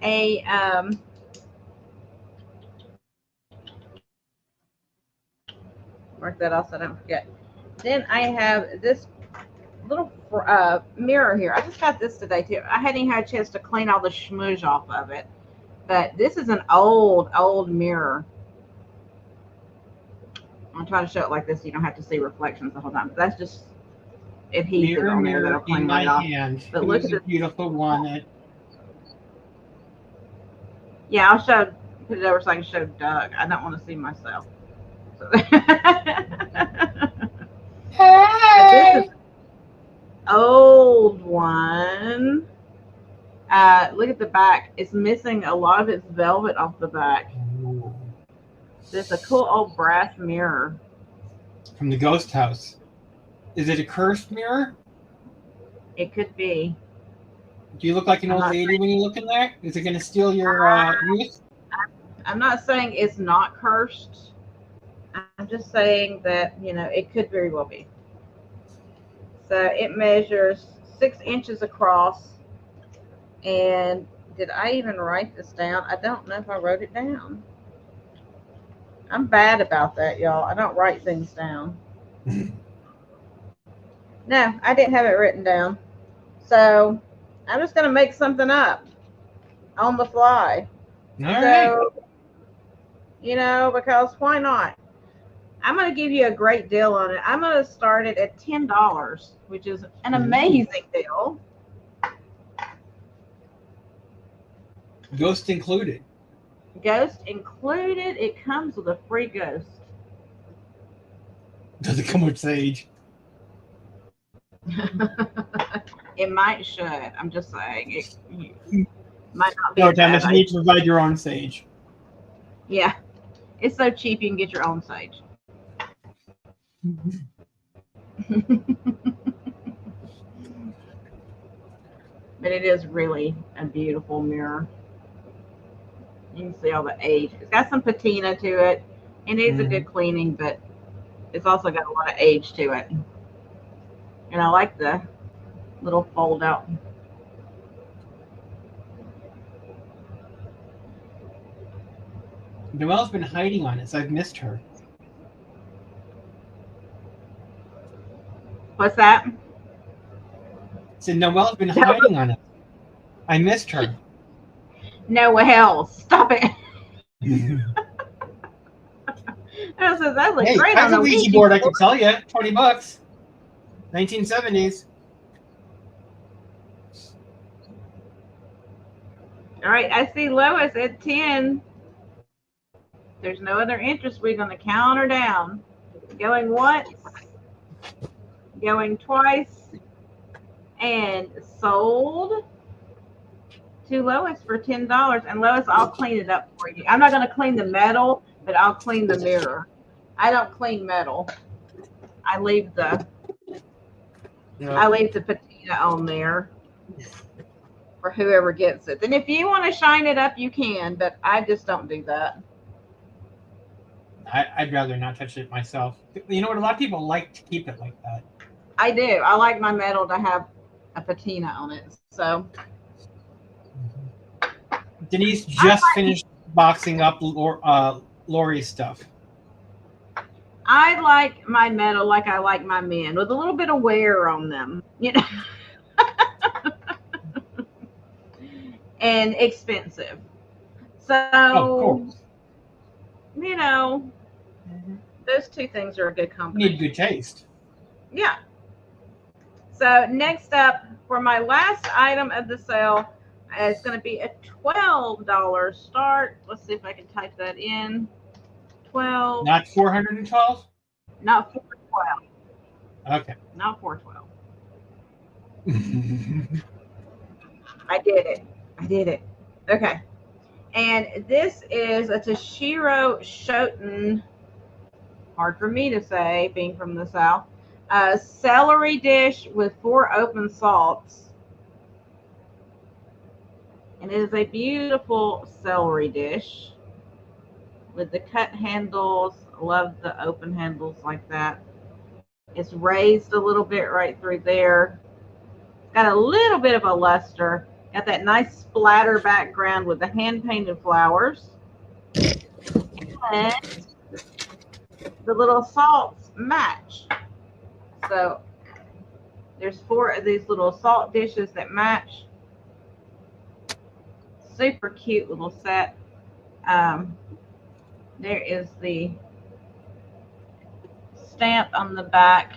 a mark that off so I don't forget. Then I have this little mirror here. I just got this today too. I hadn't even had a chance to clean all the schmooze off of it, but this is an old mirror. I'm trying to show it like this so you don't have to see reflections the whole time. But that's just adhesive Mirror, on there that'll mirror clean in my right off. hand. But Who's look at the this. beautiful one? Yeah, I'll put it over so I can show Doug. I don't want to see myself. So. But this is old one. Look at the back. It's missing a lot of its velvet off the back. Ooh. There's a cool old brass mirror. From the ghost house. Is it a cursed mirror? It could be. Do you look like an old lady when you look in there? Is it going to steal your youth? I'm not saying it's not cursed. I'm just saying that, it could very well be. So it measures 6 inches across. And did I even write this down? I don't know if I wrote it down. I'm bad about that, y'all. I don't write things down. No, I didn't have it written down. So I'm just going to make something up on the fly. All right. Because why not? I'm going to give you a great deal on it. I'm going to start it at $10, which is an amazing deal. Ghost included. Ghost included. It comes with a free ghost. Does it come with sage? It might should. I'm just saying. It might not be. No, Thomas, you need to provide your own sage. Yeah. It's so cheap you can get your own sage. But it is really a beautiful mirror. You can see all the age. It's got some patina to it. It needs a good cleaning, but it's also got a lot of age to it. And I like the little fold out. Noelle's been hiding on it, so I've missed her. What's that? So Noelle's been hiding on it. I missed her. Noelle, stop it. That looks great that's on a Ouija board, I can tell you. $20. 1970s. All right, I see Lois at 10. There's no other interest. We're going to count her down. Going once, going twice, and sold to Lois for $10. And Lois, I'll clean it up for you. I'm not going to clean the metal, but I'll clean the mirror. I don't clean metal. I leave the patina on there for whoever gets it. And if you want to shine it up, you can, but I just don't do that. I'd rather not touch it myself. You know what? A lot of people like to keep it like that. I do. I like my metal to have a patina on it. So Denise just finished boxing up Lori's stuff. I like my metal like I like my men, with a little bit of wear on them, and expensive. So, those two things are a good combination. Need good taste. Yeah. So next up, for my last item of the sale, It's going to be a $12 start. Let's see if I can type that in. 12. Not 412? Not 412. Okay. Not 412. I did it. I did it. Okay. And this is a Toshiro Shoten. Hard for me to say, being from the South. A celery dish with 4 open salts. And it is a beautiful celery dish with the cut handles. Love the open handles like that. It's raised a little bit right through there. Got a little bit of a luster. Got that nice splatter background with the hand-painted flowers. And the little salts match. So there's 4 of these little salt dishes that match. Super cute little set. There is the stamp on the back.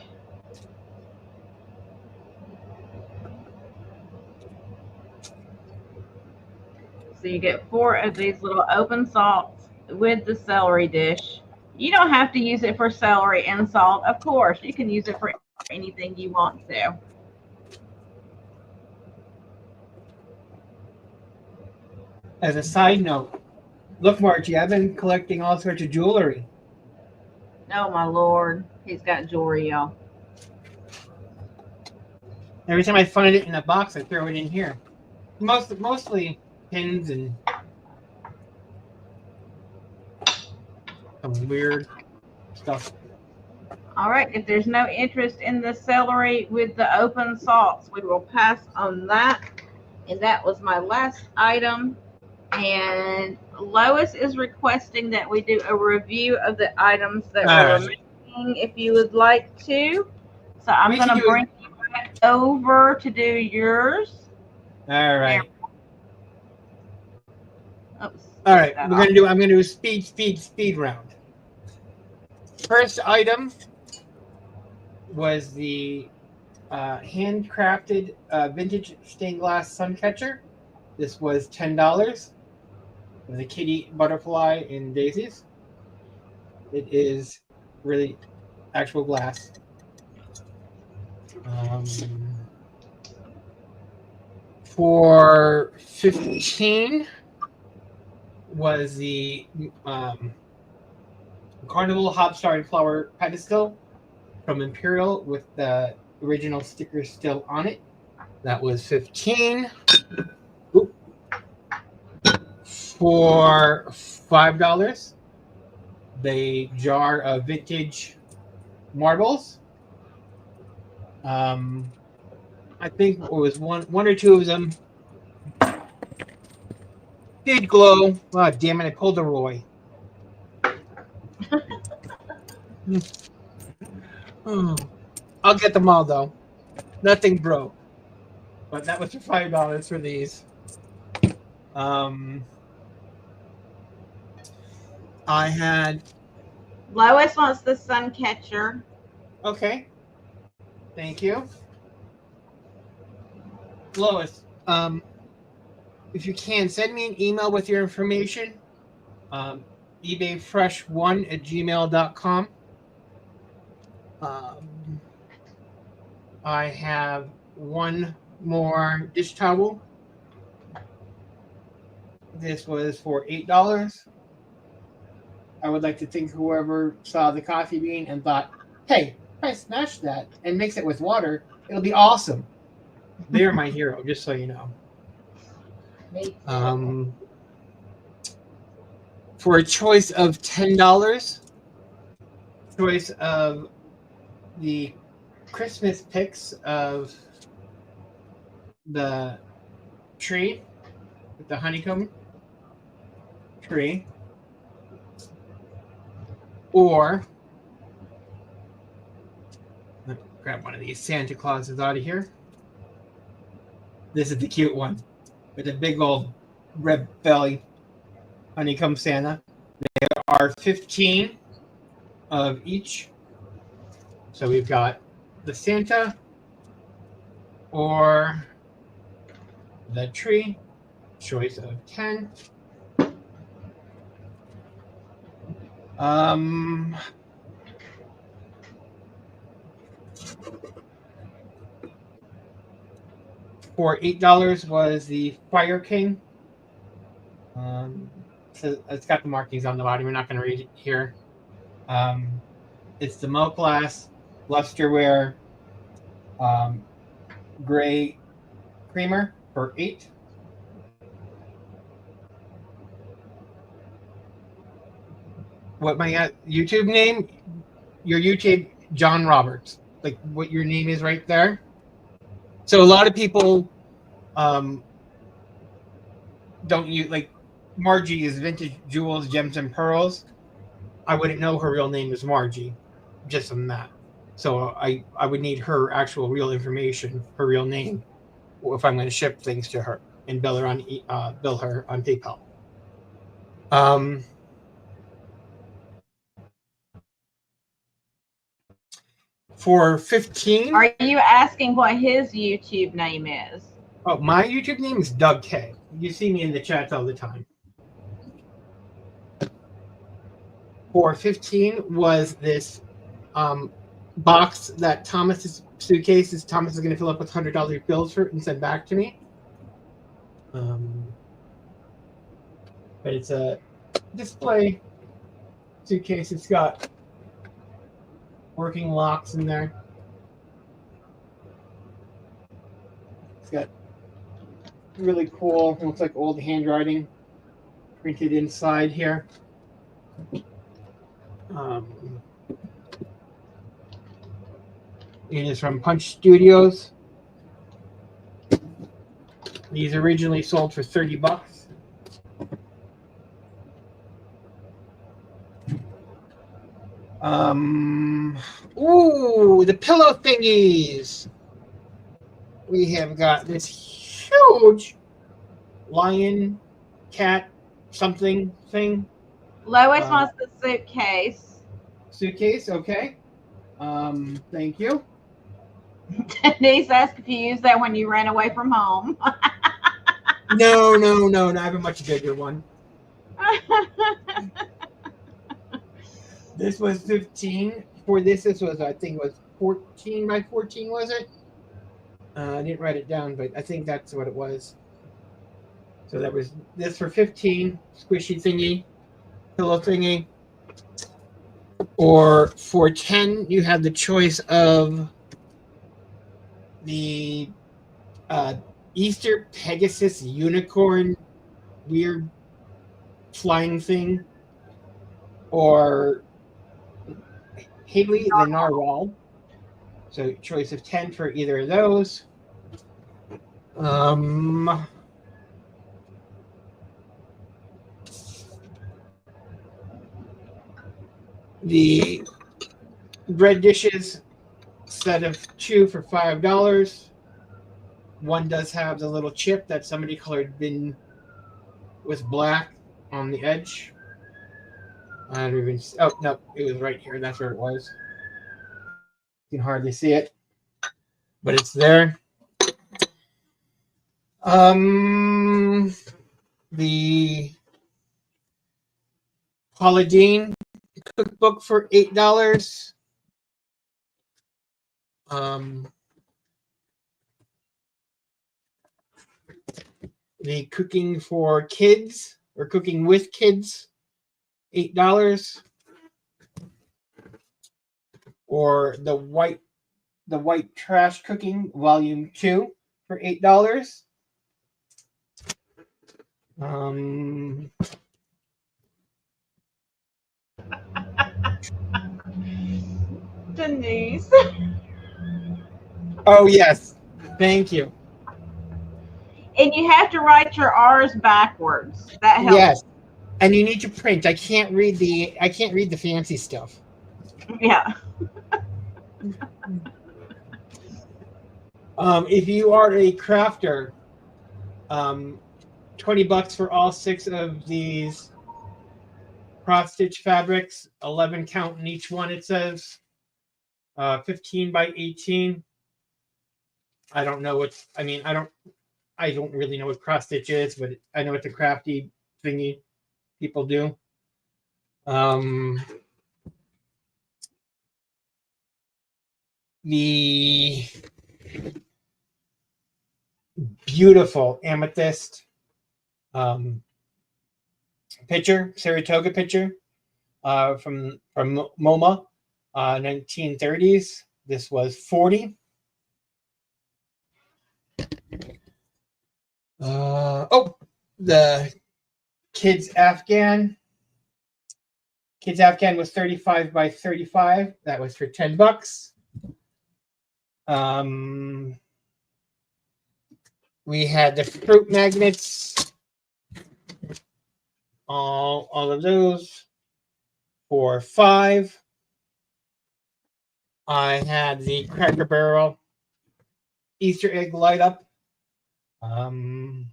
So you get 4 of these little open salts with the celery dish. You don't have to use it for celery and salt, of course. You can use it for anything you want to. As a side note, look, Margie, I've been collecting all sorts of jewelry. Oh my Lord, he's got jewelry, y'all. Every time I find it in a box, I throw it in here. Mostly pins and some weird stuff. All right, if there's no interest in the celery with the open salts, we will pass on that. And that was my last item. And Lois is requesting that we do a review of the items that were missing, if you would like to. So I'm going to bring you back over to do yours. All right. Oops, all right. I'm going to do a speed round. First item was the handcrafted vintage stained glass sun catcher. This was $10. The kitty, butterfly, and daisies. It is really actual glass. For $15 was the Carnival Hopstar and Flower pedestal from Imperial with the original sticker still on it. That was $15. Oop. For $5, the jar of vintage marbles. I think it was one or two of them did glow. Oh, damn it! I pulled a Roy. I'll get them all though. Nothing broke. But that was for $5 for these. I had Lois wants the sun catcher. Okay. Thank you. Lois, if you can, send me an email with your information. ebayfresh1@gmail.com. I have one more dish towel. This was for $8. I would like to thank whoever saw the coffee bean and thought, hey, if I smash that and mix it with water, it'll be awesome. They're my hero, just so you know. For a choice of $10, choice of the Christmas pics of the tree, with the honeycomb tree, or let me grab one of these Santa Clauses out of here. This is the cute one with a big old red belly honeycomb Santa. There are 15 of each. So we've got the Santa or the tree choice of 10. For $8 was the Fire King. So it's got the markings on the bottom. We're not going to read it here. It's the milk glass lusterware gray creamer for $8. What my YouTube name? Your YouTube, John Roberts. Like what your name is right there. So a lot of people don't use, like, Margie is Vintage Jewels, Gems, and Pearls. I wouldn't know her real name is Margie, just on that. So I would need her actual real information, her real name, if I'm going to ship things to her and bill her on PayPal. For 15. Are you asking what his YouTube name is? Oh, my YouTube name is Doug K. You see me in the chats all the time. For 15 was this box that Thomas's suitcases. Thomas is going to fill up with $100 bills for it and send back to me. But it's a display suitcase. It's got working locks in there. It's got really cool, looks like old handwriting printed inside here. It is from Punch Studios. These originally sold for $30. Ooh, the pillow thingies. We have got this huge lion, cat, something thing. Lois wants the suitcase. Suitcase, okay. Thank you. Denise asked if you used that when you ran away from home. No. I have a much bigger one. This was 15. For this was, I think, was 14 by 14, was it? I didn't write it down, but I think that's what it was. So that was this for 15, squishy thingy, pillow thingy. Or for 10, you have the choice of the Easter Pegasus unicorn weird flying thing, or Haley the Narwhal. So choice of 10 for either of those. The bread dishes set of 2 for $5. One does have the little chip that somebody colored in with black on the edge. I don't even. Oh no, it was right here. That's where it was. You can hardly see it, but it's there. The Paula Deen cookbook for $8. The Cooking for Kids or Cooking with Kids, $8. Or the White Trash Cooking Volume 2 for $8. Denise. Oh yes, thank you. And you have to write your R's backwards. That helps. Yes, and you need to print. I can't read the fancy stuff. Yeah. If you are a crafter, $20 for all 6 of these cross stitch fabrics, 11 count in each one. It says 15 by 18. I don't know what's. I mean, I don't. I don't really know what cross stitch is, but I know it's a crafty thingy people do. The beautiful amethyst picture, Saratoga picture from MoMA, 1930s. This was 40. The Kids Afghan. Kids Afghan was 35 by 35. That was for $10. We had the fruit magnets, all of those for $5. I had the Cracker Barrel Easter egg light up. And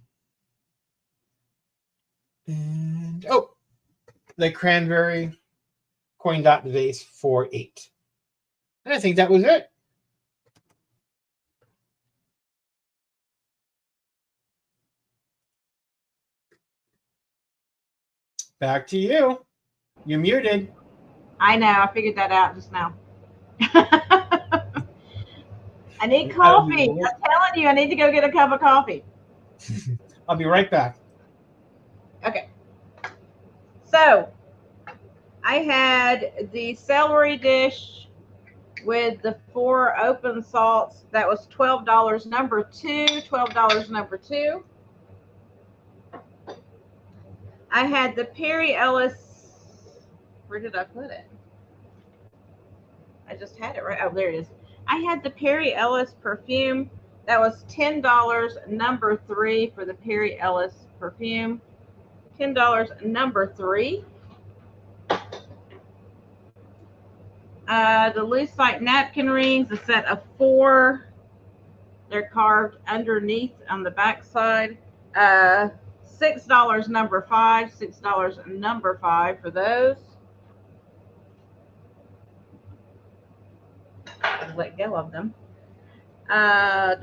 the cranberry coin dot vase for $8. And I think that was it. Back to you. You're muted. I know. I figured that out just now. I need coffee. I'm telling you, I need to go get a cup of coffee. I'll be right back. Okay. So, I had the celery dish with the 4 open salts. That was $12 number 2. $12 number 2. I had the Perry Ellis. Where did I put it? I just had it right. Oh, there it is. I had the Perry Ellis perfume. That was $10 number 3 for the Perry Ellis perfume. $10 number 3. The Lucite napkin rings, a set of 4. They're carved underneath on the back side. $6 number 5. $6 number 5 for those. I'll let go of them. I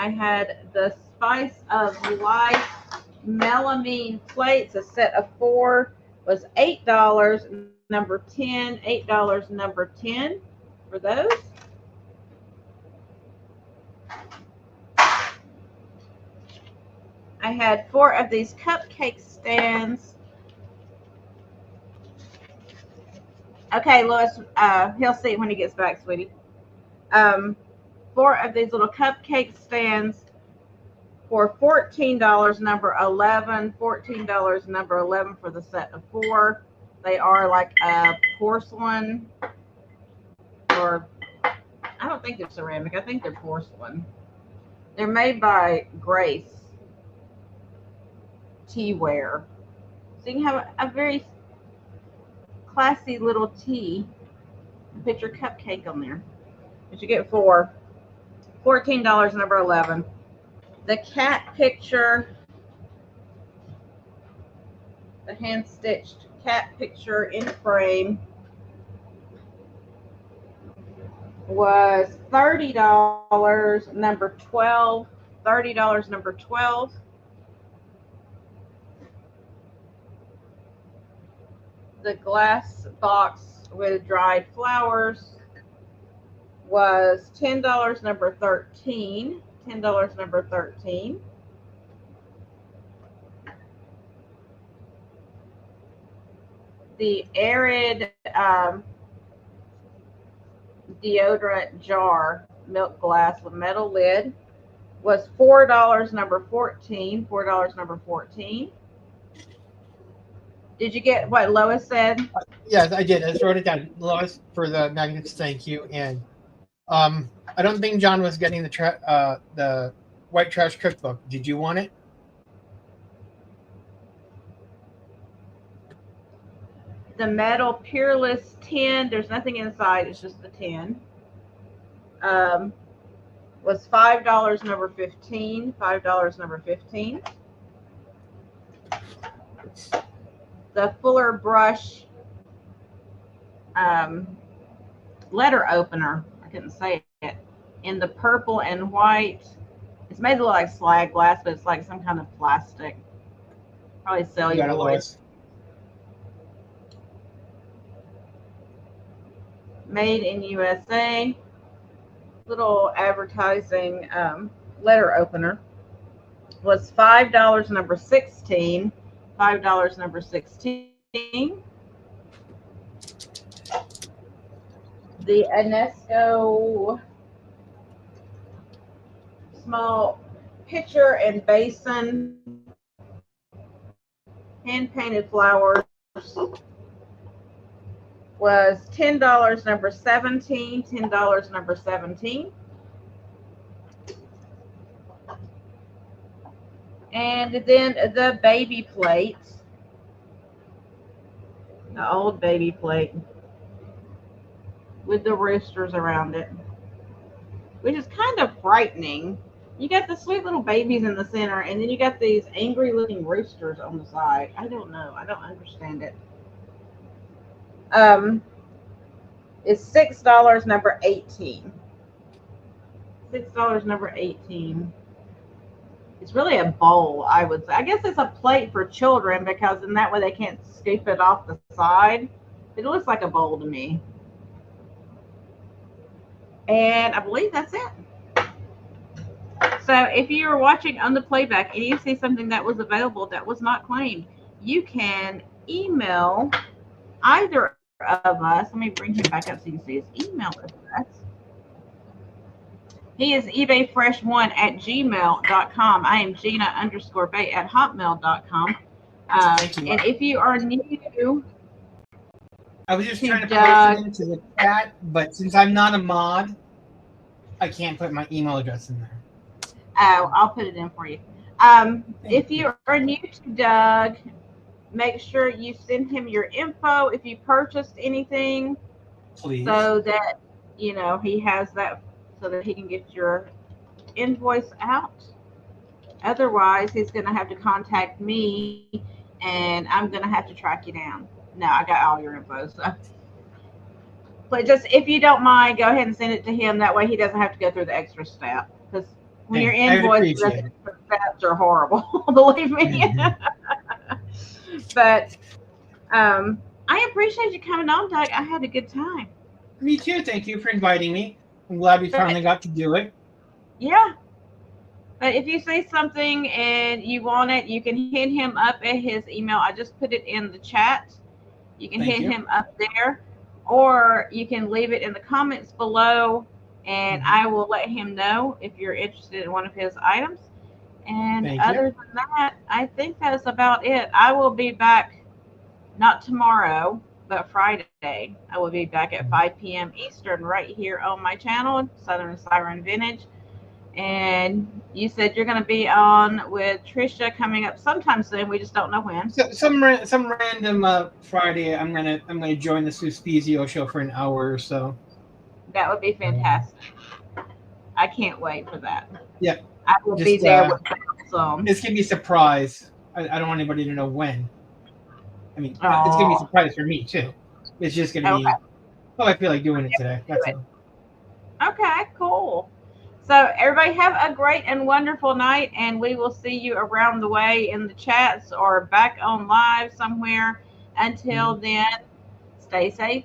had the Spice of Life melamine plates. A set of 4 was $8. Number 10. $8 number 10 for those. I had 4 of these cupcake stands. Okay, Lois, he'll see it when he gets back, sweetie. 4 of these little cupcake stands for $14 number 11. $14 number 11 for the set of 4. They are like a porcelain, or I don't think they're ceramic. I think they're porcelain. They're made by Grace Teaware. So you can have a very classy little tea. Put your cupcake on there. But you get 4. $14 number 11. The cat picture, the hand stitched cat picture in frame, was $30 number 12. $30 number 12. The glass box with dried flowers was $10 number 13. $10 number 13. The Arid deodorant jar, milk glass with metal lid, was $4 number 14. $4 number 14. Did you get what Lois said? Yes, I did. I just wrote it down. Lois, for the magnets, thank you. And I don't think John was getting the white trash cookbook. Did you want it? The metal Peerless tin. There's nothing inside. It's just the tin. Was $5 number 15. $5 number 15. The Fuller brush letter opener. I couldn't say it. in the purple and white. It's made to look like slag glass, but it's like some kind of plastic, probably You got it, celluloid. Lois. Made in USA. Little advertising letter opener was $5, number 16. $5, number 16. The UNESCO small pitcher and basin, hand painted flowers, was $10, number 17. $10, number 17. And then the baby plate, the old baby plate with the roosters around it, which is kind of frightening. You got the sweet little babies in the center, and then you got these angry looking roosters on the side. I don't know. I don't understand it. It's $6, number 18. $6, number 18. It's really a bowl, I would say. I guess it's a plate for children because in that way they can't scoop it off the side. It looks like a bowl to me. And I believe that's it. So if you are watching on the playback and you see something that was available that was not claimed, you can email either of us. Let me bring him back up so you can see his email address. He is ebayfresh1 at gmail.com. I am Gina_Bay at hotmail.com. And if you are new, I was just trying to post it into the chat, but since I'm not a mod, I can't put my email address in there. Oh, I'll put it in for you. If you are new to Doug, make sure you send him your info if you purchased anything. Please. So that, you know, he has that so that he can get your invoice out. Otherwise, he's going to have to contact me and I'm going to have to track you down. No, I got all your info. So. But just, if you don't mind, go ahead and send it to him. That way he doesn't have to go through the extra step. Because when your invoice, the extra steps are horrible. Believe me. But I appreciate you coming on, Doug. I had a good time. Me too. Thank you for inviting me. I'm glad we finally got to do it. Yeah. But if you say something and you want it, you can hit him up at his email. I just put it in the chat. You can hit him up there, or you can leave it in the comments below, and I will let him know if you're interested in one of his items. And other than that, I think that's about it. I will be back, not tomorrow, but Friday. I will be back at 5 p.m. Eastern right here on my channel, Southern Siren Vintage. And you said you're going to be on with Trisha coming up sometime soon. We just don't know when. So, some random Friday. I'm gonna join the Suspizio show for an hour or so. That would be fantastic. I can't wait for that. Yeah, I will be there with some. It's gonna be a surprise. I don't want anybody to know when. I mean, it's gonna be a surprise for me too. It's just gonna be. Oh, I feel like doing it today. That's it. Okay, cool. So everybody have a great and wonderful night, and we will see you around the way in the chats or back on live somewhere. Until then, stay safe,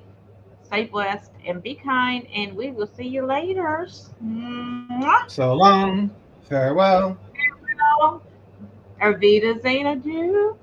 stay blessed, and be kind, and we will see you later. So long. Farewell. Ervita Zena do.